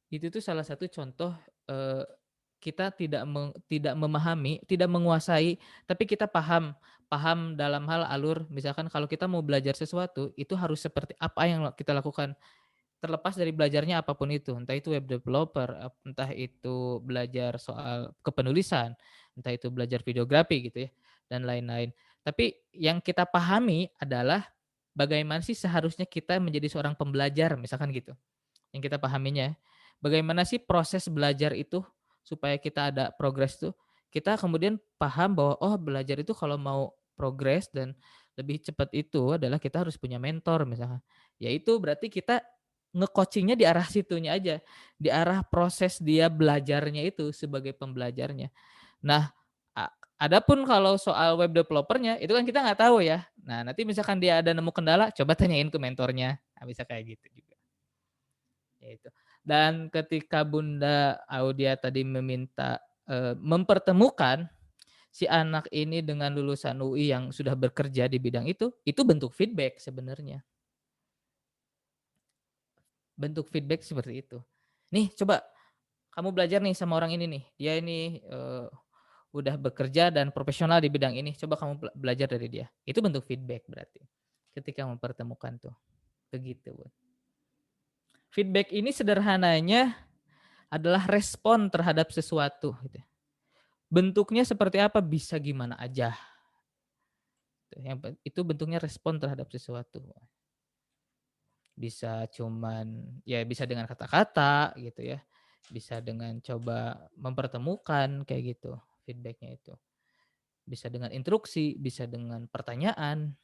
itu tuh salah satu contoh, kita tidak memahami, tidak menguasai, tapi kita paham paham dalam hal alur misalkan kalau kita mau belajar sesuatu, itu harus seperti apa yang kita lakukan. Terlepas dari belajarnya apapun itu, entah itu web developer, entah itu belajar soal kepenulisan, entah itu belajar videografi gitu ya, dan lain-lain. Tapi yang kita pahami adalah bagaimana sih seharusnya kita menjadi seorang pembelajar, misalkan gitu, yang kita pahaminya. Bagaimana sih proses belajar itu supaya kita ada progres tuh, kita kemudian paham bahwa, oh belajar itu kalau mau progres dan lebih cepat itu adalah kita harus punya mentor misalkan. Ya itu berarti kita nge-coaching-nya di arah situnya aja, di arah proses dia belajarnya itu sebagai pembelajarnya. Nah, adapun kalau soal web developer-nya itu kan kita nggak tahu ya. Nah, nanti misalkan dia ada nemu kendala, coba tanyain ke mentornya. Nah, bisa kayak gitu juga. Ya itu. Dan ketika Bunda Audia tadi meminta mempertemukan si anak ini dengan lulusan UI yang sudah bekerja di bidang itu bentuk feedback sebenarnya. Bentuk feedback seperti itu. Nih coba kamu belajar nih sama orang ini nih, dia ini, udah bekerja dan profesional di bidang ini, coba kamu belajar dari dia. Itu bentuk feedback berarti, ketika mempertemukan tuh, begitu, Bun. Feedback ini sederhananya adalah respon terhadap sesuatu gitu. Bentuknya seperti apa, bisa gimana aja. Itu bentuknya respon terhadap sesuatu. Bisa cuman ya bisa dengan kata-kata gitu ya, bisa dengan coba mempertemukan kayak gitu feedback-nya itu. Bisa dengan instruksi, bisa dengan pertanyaan,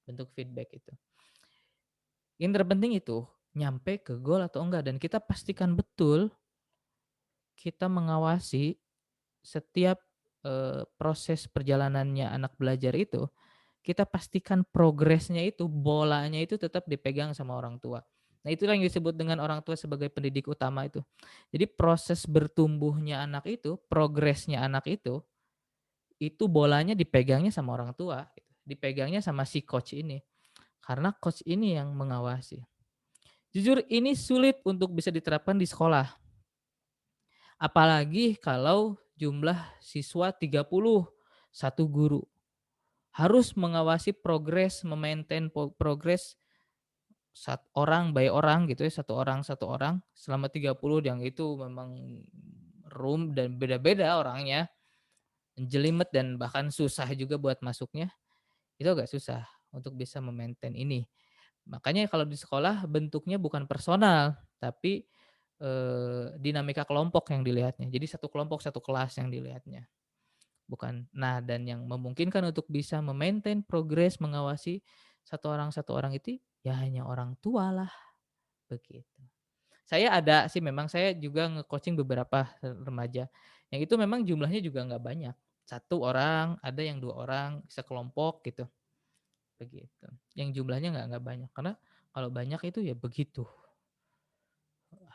bentuk feedback itu. Yang terpenting itu nyampe ke goal atau enggak dan kita pastikan betul kita mengawasi setiap, proses perjalanannya anak belajar itu, kita pastikan progresnya itu, bolanya itu tetap dipegang sama orang tua. Nah, itulah yang disebut dengan orang tua sebagai pendidik utama itu. Jadi proses bertumbuhnya anak itu, progresnya anak itu bolanya dipegangnya sama orang tua, gitu. Dipegangnya sama si coach ini. Karena coach ini yang mengawasi. Jujur ini sulit untuk bisa diterapkan di sekolah. Apalagi kalau jumlah siswa 30, satu guru. Harus mengawasi progres, memaintain progres orang by orang gitu ya, satu orang selama 30 yang itu memang room dan beda-beda orangnya, jelimet dan bahkan susah juga buat masuknya. Itu agak susah untuk bisa memaintain ini. Makanya kalau di sekolah bentuknya bukan personal, tapi dinamika kelompok yang dilihatnya. Jadi satu kelompok, satu kelas yang dilihatnya. Bukan. Nah, dan yang memungkinkan untuk bisa memaintain progres, mengawasi satu orang itu ya hanya orang tua lah, begitu. Saya ada sih memang saya juga nge-coaching beberapa remaja. Yang itu memang jumlahnya juga nggak banyak. Satu orang, ada yang 2 orang, sekelompok gitu. Begitu. Yang jumlahnya nggak banyak. Karena kalau banyak itu ya begitu.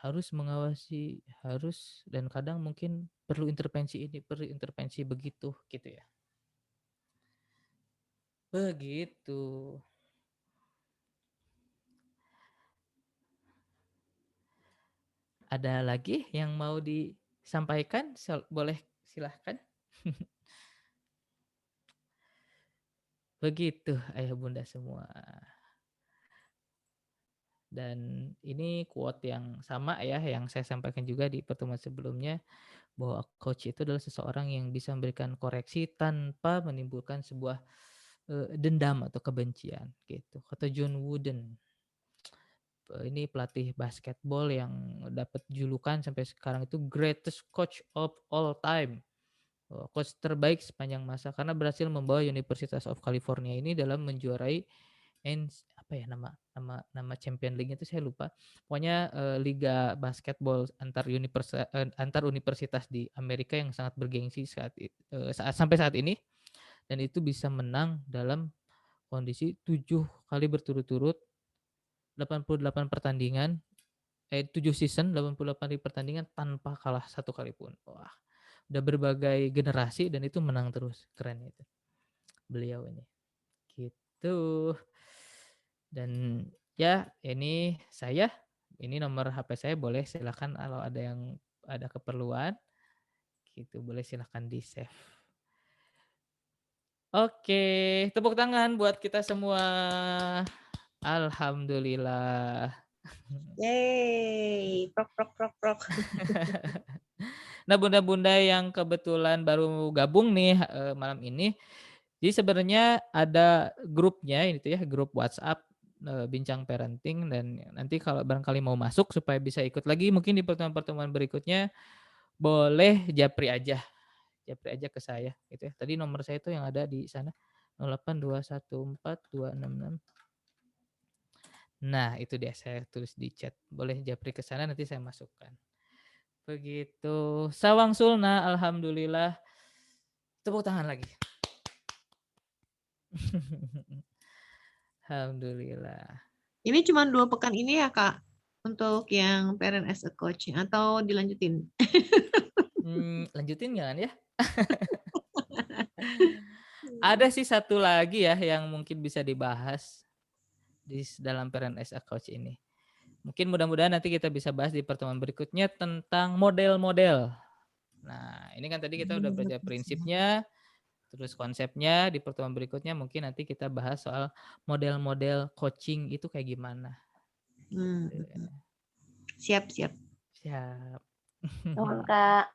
Harus mengawasi, harus dan kadang mungkin perlu intervensi ini, perlu intervensi begitu gitu ya. Begitu. Ada lagi yang mau disampaikan? Boleh silahkan. Begitu ayah bunda semua. Dan ini quote yang sama ya yang saya sampaikan juga di pertemuan sebelumnya, bahwa coach itu adalah seseorang yang bisa memberikan koreksi tanpa menimbulkan sebuah dendam atau kebencian gitu. Kata John Wooden. Ini pelatih basketball yang dapat julukan sampai sekarang itu greatest coach of all time. Coach terbaik sepanjang masa karena berhasil membawa University of California ini dalam menjuarai apa ya nama Champion League itu saya lupa. Pokoknya liga basketball antar universitas di Amerika yang sangat bergengsi sampai saat ini, dan itu bisa menang dalam kondisi 7 kali berturut-turut 88 pertandingan 7 season 88 pertandingan tanpa kalah satu kali pun. Wah, udah berbagai generasi dan itu menang terus. Keren itu. Beliau ini. Gitu. Dan ya ini saya, ini nomor HP saya, boleh silakan kalau ada keperluan gitu, boleh silakan di-save. Oke, tepuk tangan buat kita semua. Alhamdulillah. Yeay, prok. Nah, bunda-bunda yang kebetulan baru gabung nih malam ini, jadi sebenarnya ada grupnya itu ya, grup WhatsApp Bincang Parenting, dan nanti kalau barangkali mau masuk supaya bisa ikut lagi mungkin di pertemuan-pertemuan berikutnya, boleh japri aja ke saya gitu ya. Tadi nomor saya itu yang ada di sana 082142666. Nah, itu dia saya tulis di chat. Boleh japri ke sana nanti saya masukkan. Begitu. Sawang Sulna, alhamdulillah. Tepuk tangan lagi. Alhamdulillah. Ini cuma 2 pekan ini ya Kak, untuk yang parent as a coach, atau dilanjutin? Lanjutin jangan ya. Ada sih satu lagi ya yang mungkin bisa dibahas di dalam parent as a coach ini. Mungkin mudah-mudahan nanti kita bisa bahas di pertemuan berikutnya tentang model-model. Nah, ini kan tadi kita udah belajar prinsipnya, terus konsepnya. Di pertemuan berikutnya mungkin nanti kita bahas soal model-model coaching itu kayak gimana. Siap. Siap. Nuhun Kak.